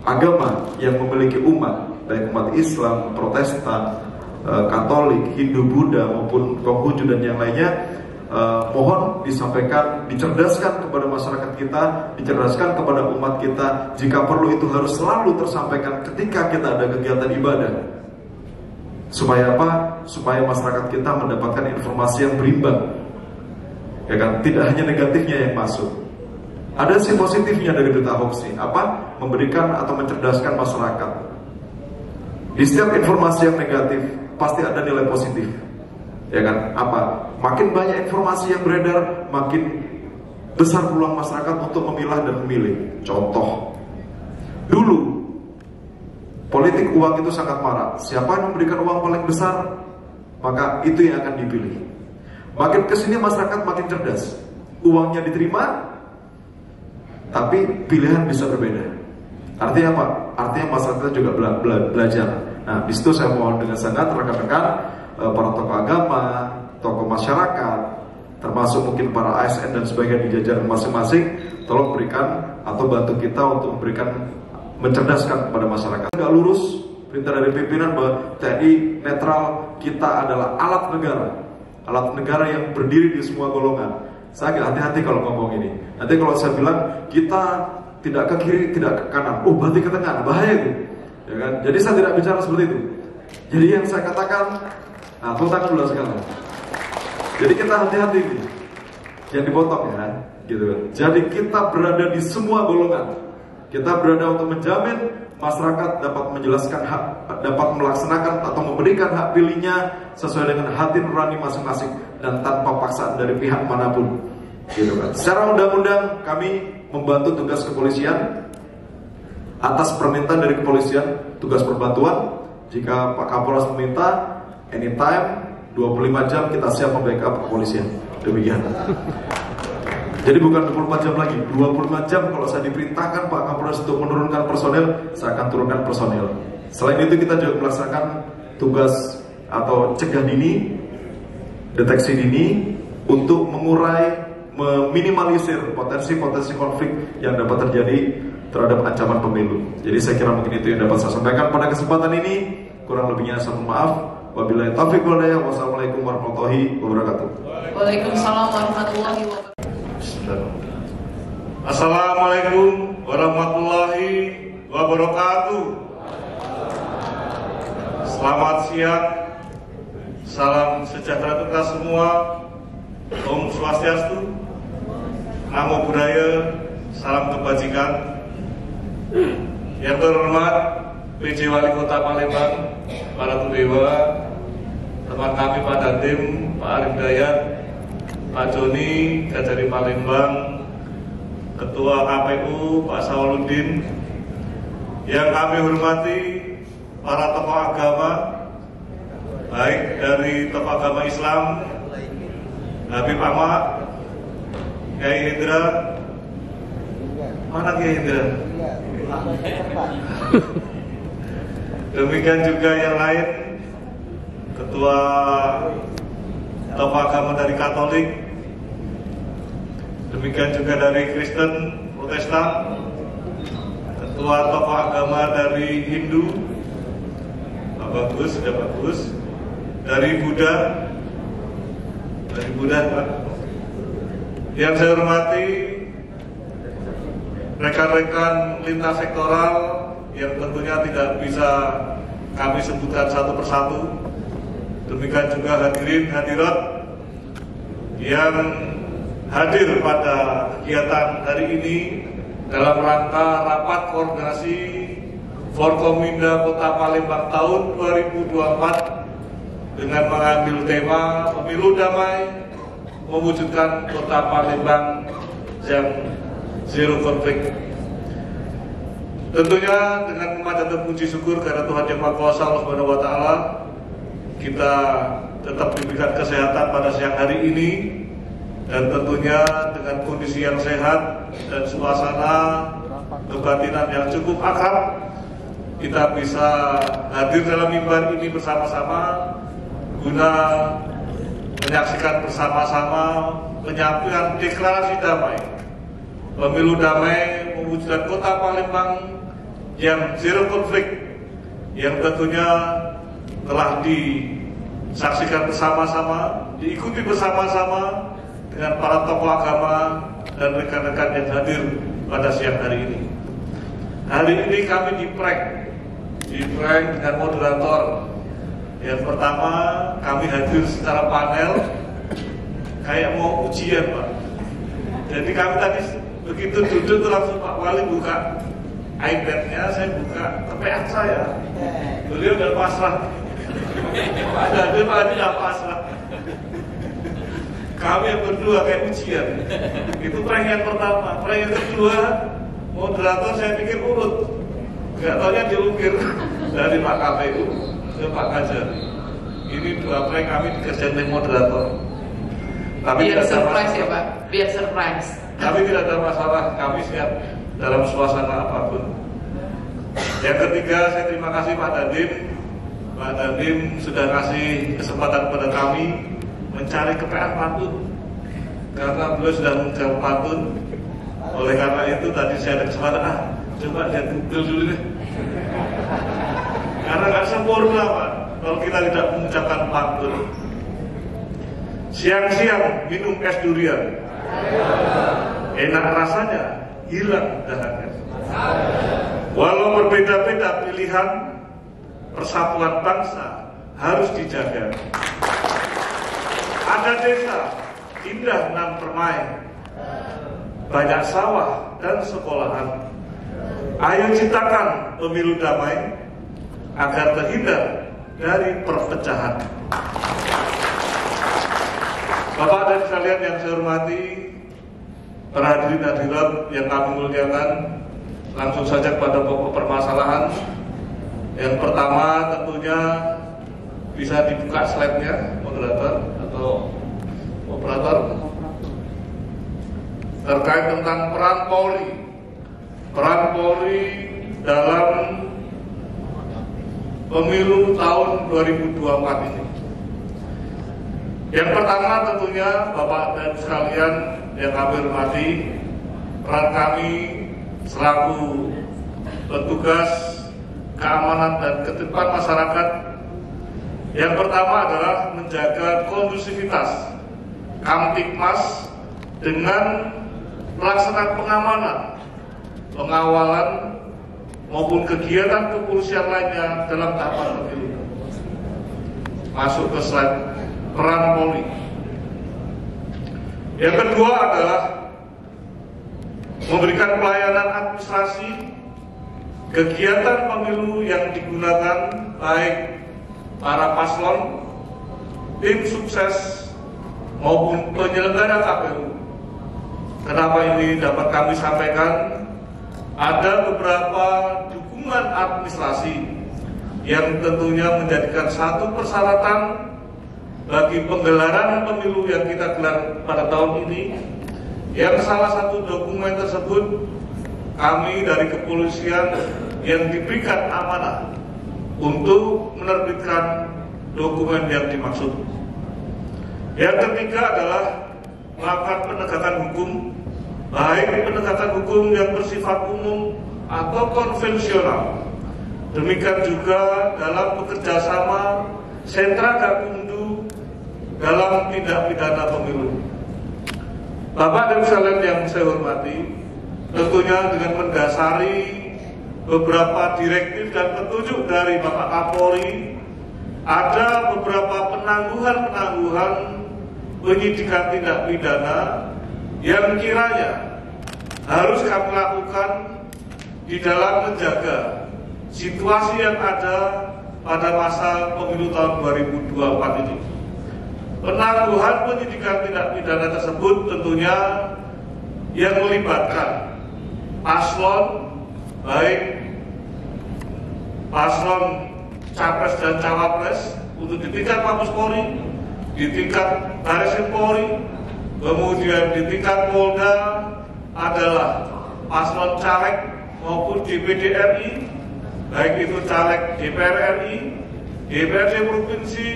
[SPEAKER 11] agama yang memiliki umat, baik umat Islam, Protestan, Katolik, Hindu, Buddha maupun Konghucu dan yang lainnya, mohon disampaikan, dicerdaskan kepada masyarakat kita, dicerdaskan kepada umat kita. Jika perlu itu harus selalu tersampaikan ketika kita ada kegiatan ibadah. Supaya apa? Supaya masyarakat kita mendapatkan informasi yang berimbang, ya kan? Tidak hanya negatifnya yang masuk. Ada sisi positifnya dari berita hoax ini, apa? Memberikan atau mencerdaskan masyarakat. Di setiap informasi yang negatif pasti ada nilai positif, ya kan? Apa? Makin banyak informasi yang beredar, makin besar peluang masyarakat untuk memilah dan memilih. Contoh, dulu politik uang itu sangat marak. Siapa yang memberikan uang paling besar, maka itu yang akan dipilih. Makin kesini masyarakat makin cerdas. Uangnya diterima, tapi pilihan bisa berbeda. Artinya apa? Artinya masyarakat juga belajar. Nah, di situ saya mohon dengan sangat rekan-rekan, para tokoh agama, tokoh masyarakat, termasuk mungkin para ASN dan sebagainya di jajaran masing-masing, tolong berikan atau bantu kita untuk memberikan, mencerdaskan kepada masyarakat. Nggak lurus perintah dari pimpinan bahwa TNI netral, kita adalah alat negara yang berdiri di semua golongan. Saya agak hati-hati kalau ngomong ini. Nanti kalau saya bilang kita tidak ke kiri, tidak ke kanan, oh berarti ke tengah, bahaya itu, ya kan? Jadi saya tidak bicara seperti itu. Jadi yang saya katakan, nah tepuk tangan dulu sekarang. Jadi kita hati-hati ini, jangan dipotong ya, gitu kan? Jadi kita berada di semua golongan. Kita berada untuk menjamin masyarakat dapat menjelaskan hak, dapat melaksanakan atau memberikan hak pilihnya sesuai dengan hati nurani masing-masing dan tanpa paksaan dari pihak manapun, gitu kan. Secara undang-undang kami membantu tugas kepolisian atas permintaan dari kepolisian, tugas perbantuan. Jika Pak Kapolres meminta, anytime 25 jam kita siap membackup kepolisian. Demikian. Jadi bukan 24 jam lagi, 25 jam kalau saya diperintahkan Pak Kapolres untuk menurunkan personel, saya akan turunkan personel. Selain itu kita juga melaksanakan tugas atau cegah dini, deteksi dini untuk mengurai, meminimalisir potensi-potensi konflik yang dapat terjadi terhadap ancaman pemilu. Jadi saya kira mungkin itu yang dapat saya sampaikan pada kesempatan ini. Kurang lebihnya saya mohon maaf. Wabillahi taufiq wal hidayah. Wassalamualaikum warahmatullahi wabarakatuh.
[SPEAKER 12] Waalaikumsalam warahmatullahi wabarakatuh.
[SPEAKER 13] Assalamualaikum warahmatullahi wabarakatuh. Selamat siang. Salam sejahtera kita semua. Om Swastiastu. Namo Buddhaya. Salam kebajikan. Yang terhormat PJ Wali Kota Palembang, para Tudewa, teman kami Pak Dandim, Pak Arif Dayat, Pak Joni dari Palembang, Ketua KPU Pak Sauluddin, yang kami hormati para tokoh agama, baik dari tokoh agama Islam, Habib Ahmad, Kiai Hendra, mana Kiai Hendra? Demikian juga yang lain, Ketua tokoh agama dari Katolik, demikian juga dari Kristen, Protestan, Ketua tokoh agama dari Hindu, bagus, sudah bagus, dari Buddha, Pak. Yang saya hormati rekan-rekan lintas sektoral yang tentunya tidak bisa kami sebutkan satu persatu. Demikian juga hadirin hadirat yang hadir pada kegiatan hari ini dalam rangka rapat koordinasi Forkominda Kota Palembang tahun 2024 dengan mengambil tema Pemilu Damai Mewujudkan Kota Palembang yang Zero Konflik. Tentunya dengan memanjatkan puji syukur karena Tuhan Yang Maha Kuasa Allah Subhanahu wa taala, kita tetap diberikan kesehatan pada siang hari ini, dan tentunya dengan kondisi yang sehat dan suasana kebatinan yang cukup akrab, kita bisa hadir dalam mimbar ini bersama-sama guna menyaksikan bersama-sama penyampaian deklarasi damai, pemilu damai mewujudkan Kota Palembang yang zero konflik, yang tentunya telah disaksikan bersama-sama, diikuti bersama-sama dengan para tokoh agama dan rekan-rekan yang hadir pada siang hari ini. Hari ini kami di-prank dengan moderator. Yang pertama, kami hadir secara panel kayak mau ujian, Pak. Jadi kami tadi begitu duduk langsung Pak Wali buka iPad-nya, saya buka tepean saya. Beliau udah pasrah. Pak Adi udah pasrah. Kami yang berdua kayak ujian. Itu prank yang pertama. Prank yang kedua, moderator saya pikir urut. Gak taunya diukir dari Pak KPU ke Pak Kajari. Ini dua prank kami dikerjain oleh moderator. Tapi
[SPEAKER 12] biar surprise ya Pak, biar surprise.
[SPEAKER 13] Kami tidak ada masalah, kami siap dalam suasana apapun. Yang ketiga, saya terima kasih Pak Dandim. Pak Dandim sudah kasih kesempatan kepada kami mencari kepean pantun, karena beliau sudah menjawab pantun. Oleh karena itu tadi saya ada kesempatan, coba lihat Google dulu deh. Karena nggak sempurna Pak kalau kita tidak mengucapkan pantun. Siang-siang minum es durian, enak rasanya, hilang dahaga. Walau berbeda-beda pilihan, persatuan bangsa harus dijaga. Ada desa indah nan permai, banyak sawah dan sekolahan. Ayo ciptakan pemilu damai agar terhindar dari perpecahan. Bapak dan sekalian yang saya hormati, para hadirin hadirat yang kami muliakan, langsung saja pada pokok permasalahan. Yang pertama tentunya bisa dibuka slide-nya, moderator atau operator, terkait tentang peran Polri dalam pemilu tahun 2024 ini. Yang pertama tentunya Bapak dan sekalian yang kami hormati, peran kami selaku petugas keamanan dan ketertiban masyarakat, yang pertama adalah menjaga kondusivitas Kamtibmas dengan melaksanakan pengamanan, pengawalan maupun kegiatan kepolisian lainnya dalam tahapan pemilu. Masuk ke slide peran Polri. Yang kedua adalah memberikan pelayanan administrasi kegiatan pemilu yang digunakan baik para paslon, tim sukses maupun penyelenggara KPU. Kenapa ini dapat kami sampaikan? Ada beberapa dukungan administrasi yang tentunya menjadikan satu persyaratan bagi penggelaran pemilu yang kita gelar pada tahun ini. Yang salah satu dokumen tersebut kami dari kepolisian yang diberikan amanah untuk menerbitkan dokumen yang dimaksud. Yang ketiga adalah melakukan penegakan hukum, baik penegakan hukum yang bersifat umum atau konvensional. Demikian juga dalam bekerjasama sentra gakumdu dalam tindak pidana pemilu. Bapak dan sekalian yang saya hormati, tentunya dengan mendasari beberapa direktif dan petunjuk dari Bapak Kapolri, ada beberapa penangguhan penyidikan tindak pidana yang kiranya harus kami lakukan di dalam menjaga situasi yang ada pada masa pemilu tahun 2024 ini. Penangguhan penyidikan tindak pidana tersebut tentunya yang melibatkan paslon baik paslon capres dan cawapres untuk di tingkat Mabes Polri, di tingkat Bareskrim Polri, kemudian di tingkat Polda adalah paslon caleg maupun DPD RI, baik itu caleg DPR RI, DPRD provinsi,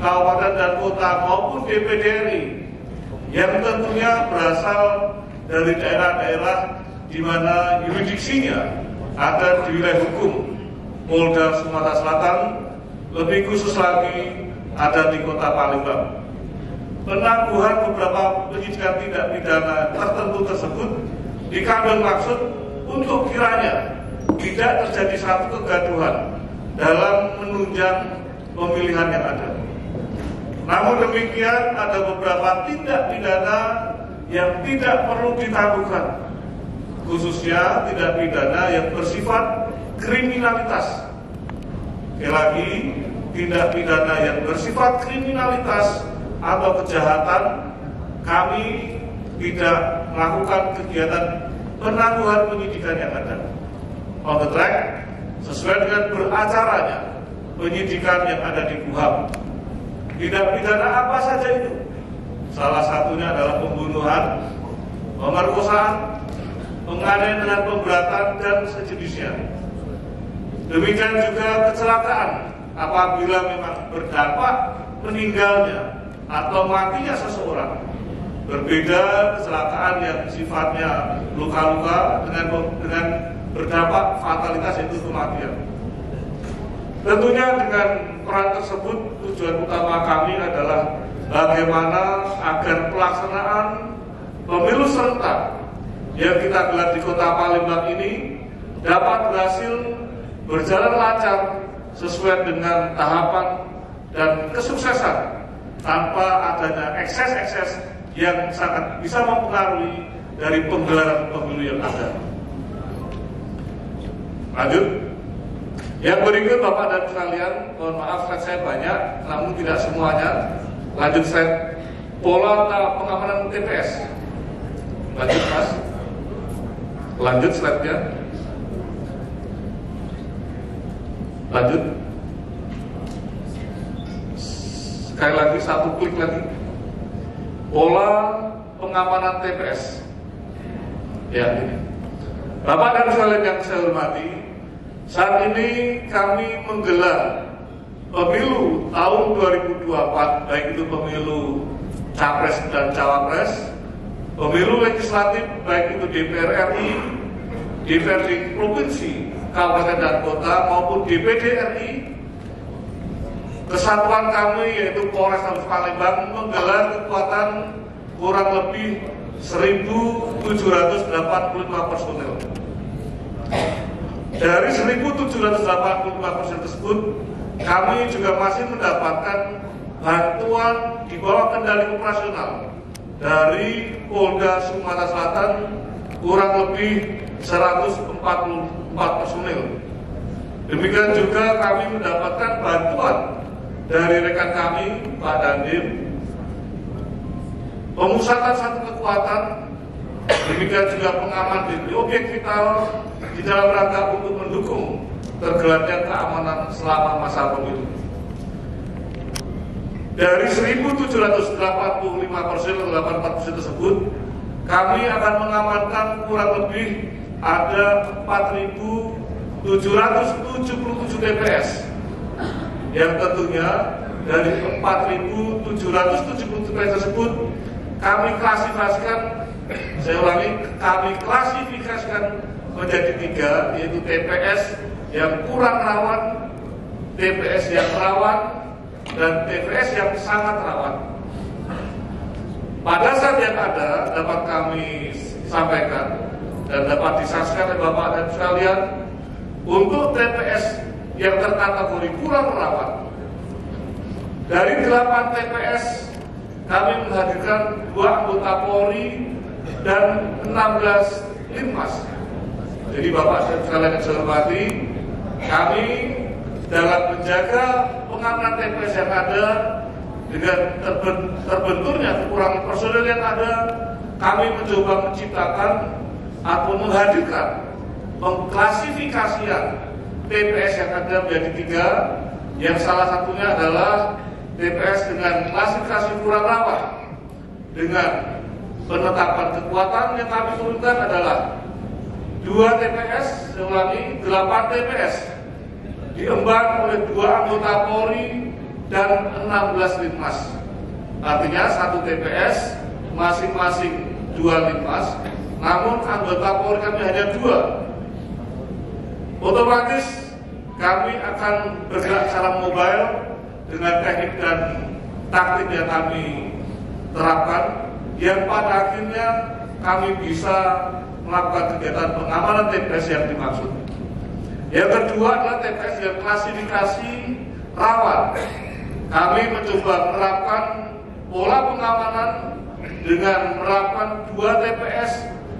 [SPEAKER 13] kabupaten dan kota maupun DPD RI, yang tentunya berasal dari daerah-daerah di mana yurisdiksinya ada di wilayah hukum Polda Sumatera Selatan, lebih khusus lagi ada di Kota Palembang. Penangguhan beberapa penyidikan tindak pidana tertentu tersebut dikandung maksud untuk kiranya tidak terjadi satu kegaduhan dalam menunjang pemilihan yang ada. Namun demikian, ada beberapa tindak pidana yang tidak perlu ditangguhkan, khususnya tindak pidana yang bersifat kriminalitas. Sekali lagi, tindak pidana yang bersifat kriminalitas atau kejahatan, kami tidak melakukan kegiatan penangguhan penyidikan yang ada. On the track, sesuai dengan beracaranya penyidikan yang ada di KUHAP. Tindak pidana apa saja itu? Salah satunya adalah pembunuhan, pemerkosaan, penganiayaan dengan pemberatan dan sejenisnya. Demikian juga kecelakaan apabila memang berdampak meninggalnya atau matinya seseorang. Berbeda kecelakaan yang sifatnya luka-luka dengan berdampak fatalitas, yaitu kematian. Tentunya dengan peran tersebut tujuan utama kami adalah bagaimana agar pelaksanaan pemilu serentak yang kita gelar di Kota Palembang ini dapat berhasil berjalan lancar sesuai dengan tahapan dan kesuksesan tanpa adanya ekses-ekses yang sangat bisa mempengaruhi dari penggelaran pemilu yang ada. Lanjut. Yang berikut Bapak dan sekalian, mohon maaf slide saya banyak, namun tidak semuanya. Lanjut slide. Pola pengamanan TPS. Lanjut Mas. Lanjut slide-nya. Lanjut. Sekali lagi, satu klik lagi. Pola pengamanan TPS. Ya, ini. Bapak dan sekalian yang saya hormati, saat ini kami menggelar pemilu tahun 2024, baik itu pemilu capres dan cawapres, pemilu legislatif baik itu DPR RI, DPRD provinsi, kabupaten dan kota maupun DPD RI. Kesatuan kami yaitu Polrestabes Palembang menggelar kekuatan kurang lebih 1.785 personel. Dari 1.785 personel tersebut, kami juga masih mendapatkan bantuan di bawah kendali operasional dari Polda Sumatera Selatan kurang lebih 144 personel. Demikian juga kami mendapatkan bantuan dari rekan kami, Pak Dandim, pemusatan satu kekuatan, demikian juga pengaman di objek vital di dalam rangka untuk mendukung tergelarnya keamanan selama masa pemilu. Dari 1.785 personel atau 84% tersebut, kami akan mengamankan kurang lebih ada 4.777 TPS, yang tentunya dari 4.777 TPS tersebut kami klasifikasikan, saya ulangi, kami klasifikasikan menjadi 3, yaitu TPS yang kurang rawan, TPS yang rawan, dan TPS yang sangat rawan. Pada saat yang ada dapat kami sampaikan dan dapat disaksikan oleh Bapak dan sekalian, untuk TPS yang terkategori kurang rawan, dari 8 TPS kami menghadirkan 2 anggota Polri dan 16 Linmas. Jadi Bapak dan sekalian yang saya hormati, kami dalam menjaga pengamanan TPS yang ada dengan terbenturnya kekurangan personel yang ada, kami mencoba menciptakan atau menghadirkan pengklasifikasian TPS yang ada menjadi 3, yang salah satunya adalah TPS dengan klasifikasi kurang rawan. Dengan penetapan kekuatan yang kami turunkan adalah 2 TPS, saya ulangi, 8 TPS diemban oleh 2 anggota Polri dan 16 Linmas. Artinya 1 TPS masing-masing 2 Linmas, namun anggota Polri kami hanya 2. Otomatis kami akan bergerak secara mobile dengan teknik dan taktik yang kami terapkan, yang pada akhirnya kami bisa melakukan kegiatan pengamanan TPS yang dimaksud. Yang kedua adalah TPS yang klasifikasi rawan. Kami mencoba menerapkan pola pengamanan dengan menerapkan 2 TPS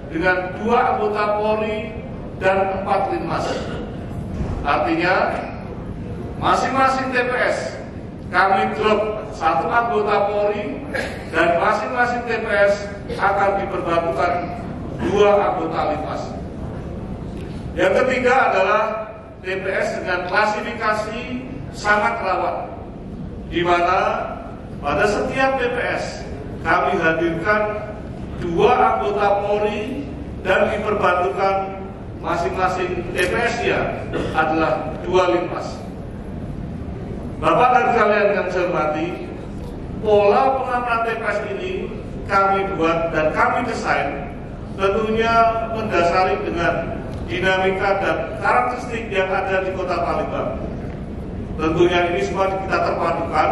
[SPEAKER 13] dengan 2 anggota Polri dan 4 Linmas. Artinya masing-masing TPS kami drop 1 anggota Polri dan masing-masing TPS akan diperbantukan 2 anggota Linmas. Yang ketiga adalah TPS dengan klasifikasi sangat rawan, di mana pada setiap TPS kami hadirkan 2 anggota Polri dan diperbantukan masing-masing TPS-nya adalah 2 Linmas. Bapak dan kalian yang saya hormati, pola pengamanan TPS ini kami buat dan kami desain tentunya mendasari dengan dinamika dan karakteristik yang ada di Kota Palembang. Tentunya ini semua kita terpadukan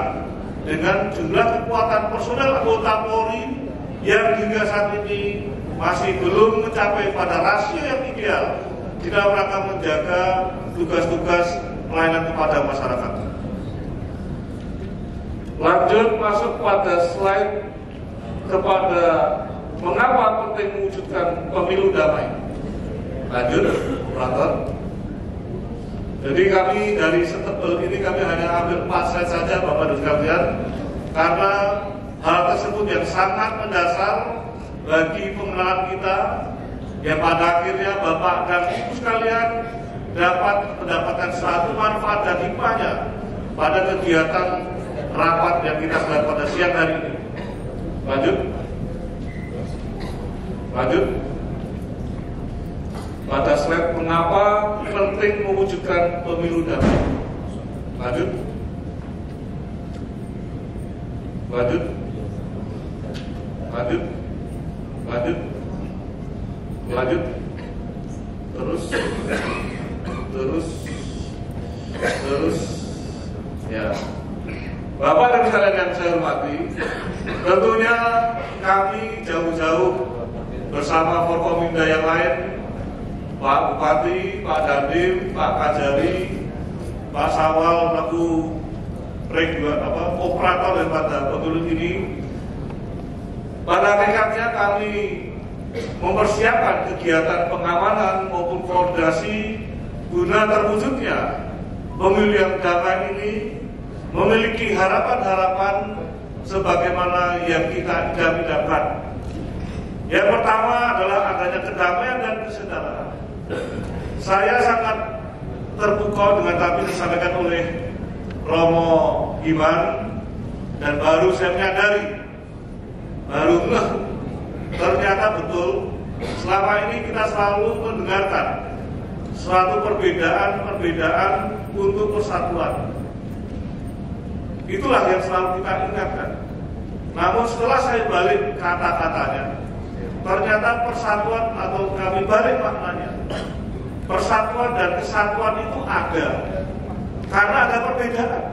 [SPEAKER 13] dengan jumlah kekuatan personel anggota Polri yang hingga saat ini masih belum mencapai pada rasio yang ideal dalam rangka menjaga tugas-tugas pelayanan kepada masyarakat. Lanjut masuk pada slide kepada mengapa penting mewujudkan pemilu damai. Lanjut, operator. Jadi kami dari setebel ini kami hanya ambil 4 slide saja Bapak dan sekalian, karena hal tersebut yang sangat mendasar bagi pengenalan kita, yang pada akhirnya Bapak dan Ibu sekalian dapat mendapatkan suatu manfaat dan hikmahnya pada kegiatan rapat yang kita gelar pada siang hari ini. Lanjut. Pada slide mengapa penting mewujudkan pemilu damai. Lanjut. Terus. Ya. Bapak dan sekalian yang saya hormati, tentunya kami jauh-jauh bersama Forkominda yang lain, Pak Bupati, Pak Dandim, Pak Kajari, Pak Sawal, laku operator daripada pemilu ini. Pada hakikatnya kami mempersiapkan kegiatan pengamanan maupun koordinasi guna terwujudnya pemilu yang damai ini memiliki harapan-harapan sebagaimana yang kita idam-idamkan. Yang pertama adalah adanya kedamaian dan kesetaraan. Saya sangat terpukau dengan apa yang disampaikan oleh Romo Iman, dan baru saya menyadari, ternyata betul selama ini kita selalu mendengarkan suatu perbedaan untuk persatuan. Itulah yang selalu kita ingatkan. Namun setelah saya balik kata-katanya, ternyata persatuan atau kami balik maknanya, persatuan dan kesatuan itu ada karena ada perbedaan.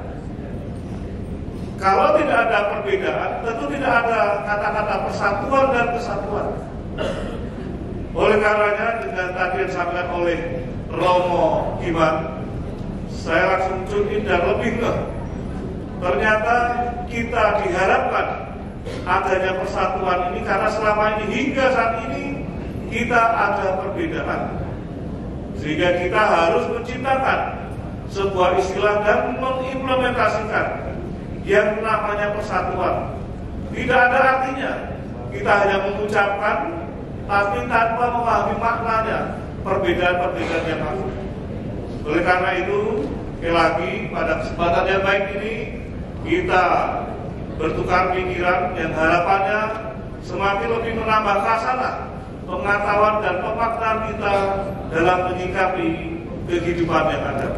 [SPEAKER 13] Kalau tidak ada perbedaan, tentu tidak ada kata-kata persatuan dan kesatuan. Oleh karenanya, dengan tadi yang disampaikan oleh Romo Iman, saya langsung tune in dan lebih ternyata kita diharapkan adanya persatuan ini karena selama ini hingga saat ini kita ada perbedaan, sehingga kita harus menciptakan sebuah istilah dan mengimplementasikan yang namanya persatuan. Tidak ada artinya kita hanya mengucapkan tapi tanpa memahami maknanya perbedaan-perbedaan yang ada. Oleh karena itu, sekali lagi pada kesempatan yang baik ini kita bertukar pikiran yang harapannya semakin lebih menambah khasanah pengetahuan dan pemaknaan kita dalam menyikapi kehidupan yang ada.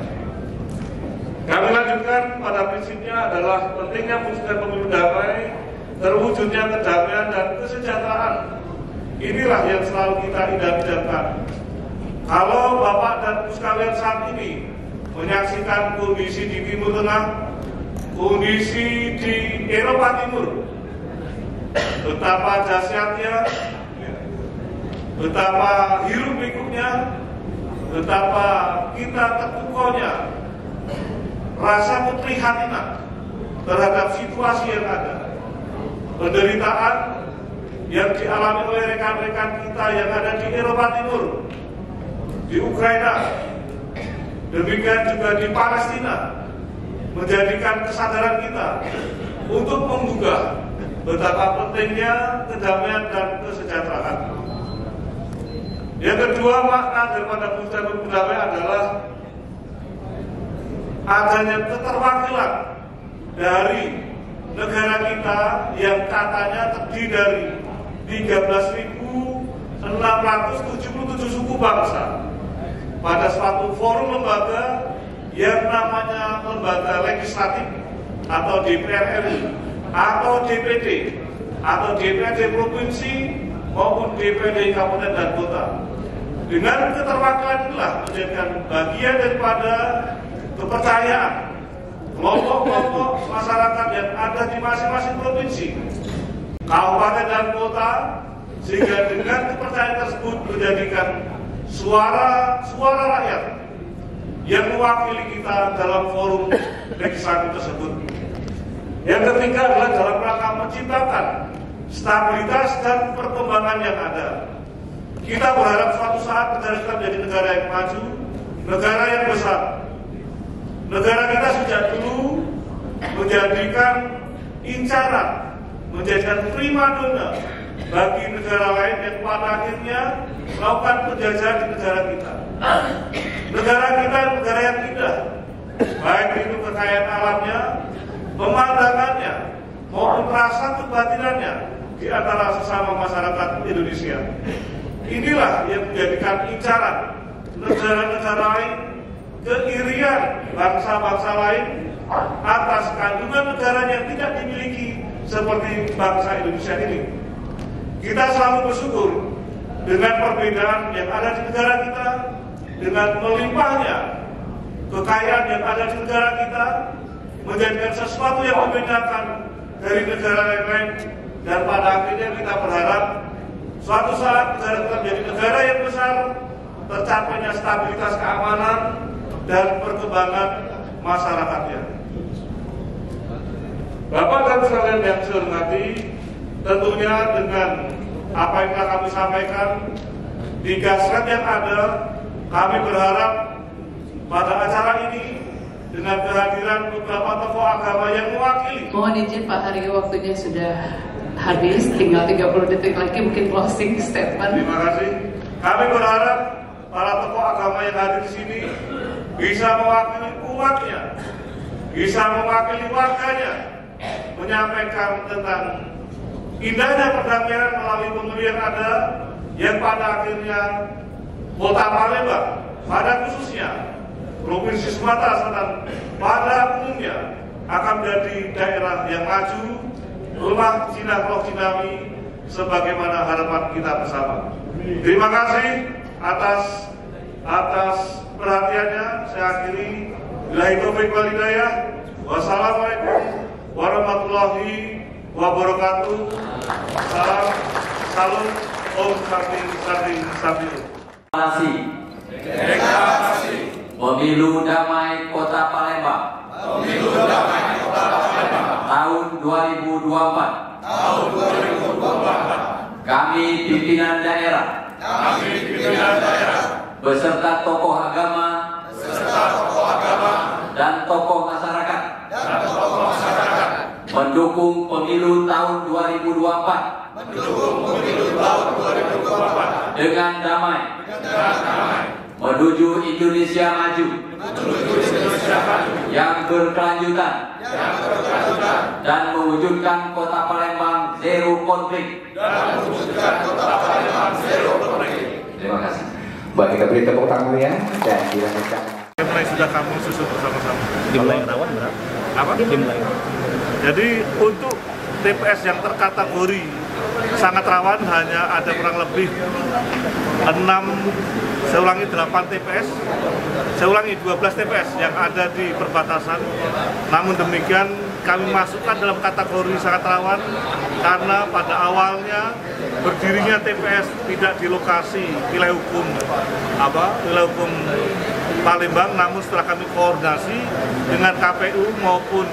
[SPEAKER 13] Kami lanjutkan pada prinsipnya adalah pentingnya mewujudkan pemilu damai, terwujudnya kedamaian dan kesejahteraan. Inilah yang selalu kita idam-idamkan. Kalau Bapak dan Ibu sekalian saat ini menyaksikan kondisi di Timur Tengah, kondisi di Eropa Timur, betapa dahsyatnya, betapa hiruk pikuknya, betapa kita terpukaunya rasa keprihatinan terhadap situasi yang ada, penderitaan yang dialami oleh rekan-rekan kita yang ada di Eropa Timur, di Ukraina, demikian juga di Palestina, menjadikan kesadaran kita untuk menggugah betapa pentingnya kedamaian dan kesejahteraan. Yang kedua, makna daripada mewujudkan pemilu damai adalah adanya keterwakilan dari negara kita yang katanya terdiri dari 13.677 suku bangsa pada suatu forum lembaga yang namanya lembaga legislatif atau DPR RI atau DPD atau DPRD provinsi maupun DPD kabupaten dan kota. Dengan keterwakilan inilah menjadikan bagian daripada kepercayaan kelompok-kelompok masyarakat yang ada di masing-masing provinsi, kabupaten dan kota, sehingga dengan kepercayaan tersebut menjadikan suara rakyat yang mewakili kita dalam forum legislatif tersebut. Yang ketiga adalah dalam rangka menciptakan stabilitas dan perkembangan yang ada. Kita berharap suatu saat negara kita menjadi negara yang maju, negara yang besar. Negara kita sejak dulu menjadikan incaran, menjadikan primadona bagi negara lain yang pada akhirnya melakukan penjajahan di negara kita. Negara kita negara yang indah, baik itu kekayaan alamnya, pemandangannya, maupun rasa kebatinannya di antara sesama masyarakat Indonesia. Inilah yang menjadikan incaran negara-negara lain, keirian bangsa-bangsa lain atas kandungan negara yang tidak dimiliki seperti bangsa Indonesia ini. Kita selalu bersyukur dengan perbedaan yang ada di negara kita, dengan melimpahnya kekayaan yang ada di negara kita, menjadikan sesuatu yang membedakan dari negara lain, dan pada akhirnya kita berharap suatu saat negara kita menjadi negara yang besar, tercapainya stabilitas keamanan dan perkembangan masyarakatnya. Bapak dan sekalian yang saya hormati, tentunya dengan apa yang telah kami sampaikan di gasret yang ada, kami berharap pada acara ini dengan kehadiran beberapa tokoh agama yang mewakili.
[SPEAKER 12] Mohon izin Pak Haryo, waktunya sudah habis, tinggal 30 detik lagi mungkin closing statement.
[SPEAKER 13] Terima kasih. Kami berharap para tokoh agama yang hadir di sini bisa mewakili umatnya, bisa mewakili warganya, menyampaikan tentang indahnya perdamaian melalui pemilu yang ada, yang pada akhirnya Kota Palembang, pada khususnya Provinsi Sumatera Selatan pada umumnya akan menjadi daerah yang maju, rumah Cina Roh Cinawi, sebagaimana harapan kita bersama. Terima kasih atas perhatiannya. Saya akhiri. Billahi taufiq wal hidayah. Wassalamualaikum warahmatullahi wabarakatuh. Salam. Om Santi.
[SPEAKER 1] Deklarasi Pemilu Damai Kota Palembang tahun 2024. Kami pimpinan daerah beserta tokoh agama dan tokoh masyarakat mendukung pemilu tahun 2024 dengan damai menuju Indonesia maju yang berkelanjutan dan mewujudkan Kota Palembang zero konflik. Terima kasih.
[SPEAKER 3] Baik, kita beri tepuk tangan ya dan dilanjutkan.
[SPEAKER 13] Mulai sudah kami susun bersama-sama.
[SPEAKER 14] Jumlah rawan berapa?
[SPEAKER 13] Apa?
[SPEAKER 14] Jumlah.
[SPEAKER 13] Jadi untuk TPS yang terkategori sangat rawan hanya ada kurang lebih 8 TPS, saya ulangi 12 TPS yang ada di perbatasan. Namun demikian kami masukkan dalam kategori sangat rawan karena pada awalnya berdirinya TPS tidak di lokasi wilayah hukum Palembang, namun setelah kami koordinasi dengan KPU maupun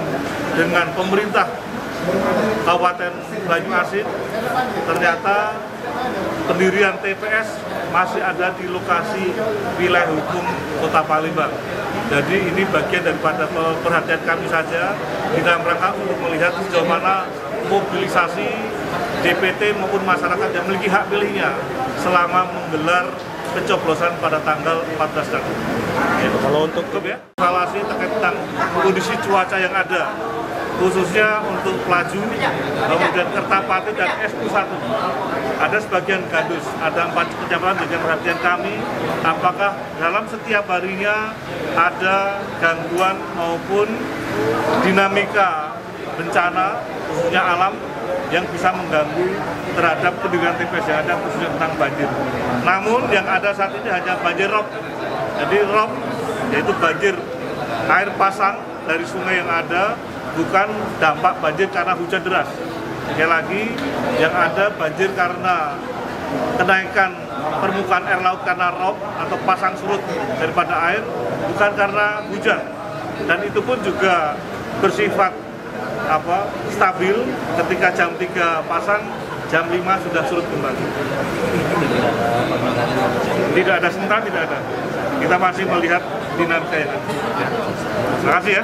[SPEAKER 13] dengan pemerintah Kabupaten Banyuasin, ternyata pendirian TPS masih ada di lokasi wilayah hukum Kota Palembang. Jadi ini bagian daripada perhatian kami saja di dalam rangka untuk melihat sejauh mana mobilisasi DPT maupun masyarakat yang memiliki hak pilihnya selama menggelar pencoblosan pada tanggal 14 Januari. Ya, kalau untuk evaluasi terkait tentang kondisi cuaca yang ada, khususnya untuk Pelaju, kemudian Kertapati dan SU1. Ada sebagian gandus, ada 4 kecamatan dengan perhatian kami, apakah dalam setiap harinya ada gangguan maupun dinamika bencana, khususnya alam, yang bisa mengganggu terhadap pendirian TPS yang ada, khususnya tentang banjir. Namun yang ada saat ini hanya banjir rob. Jadi rob yaitu banjir air pasang dari sungai yang ada, bukan dampak banjir karena hujan deras. Sekali lagi, yang ada banjir karena kenaikan permukaan air laut karena rob atau pasang surut daripada air, bukan karena hujan. Dan itu pun juga bersifat stabil, ketika jam 3 pasang, jam 5 sudah surut kembali. Tidak ada sementara, tidak ada. Kita masih melihat dinamika yang ada. Terima kasih ya.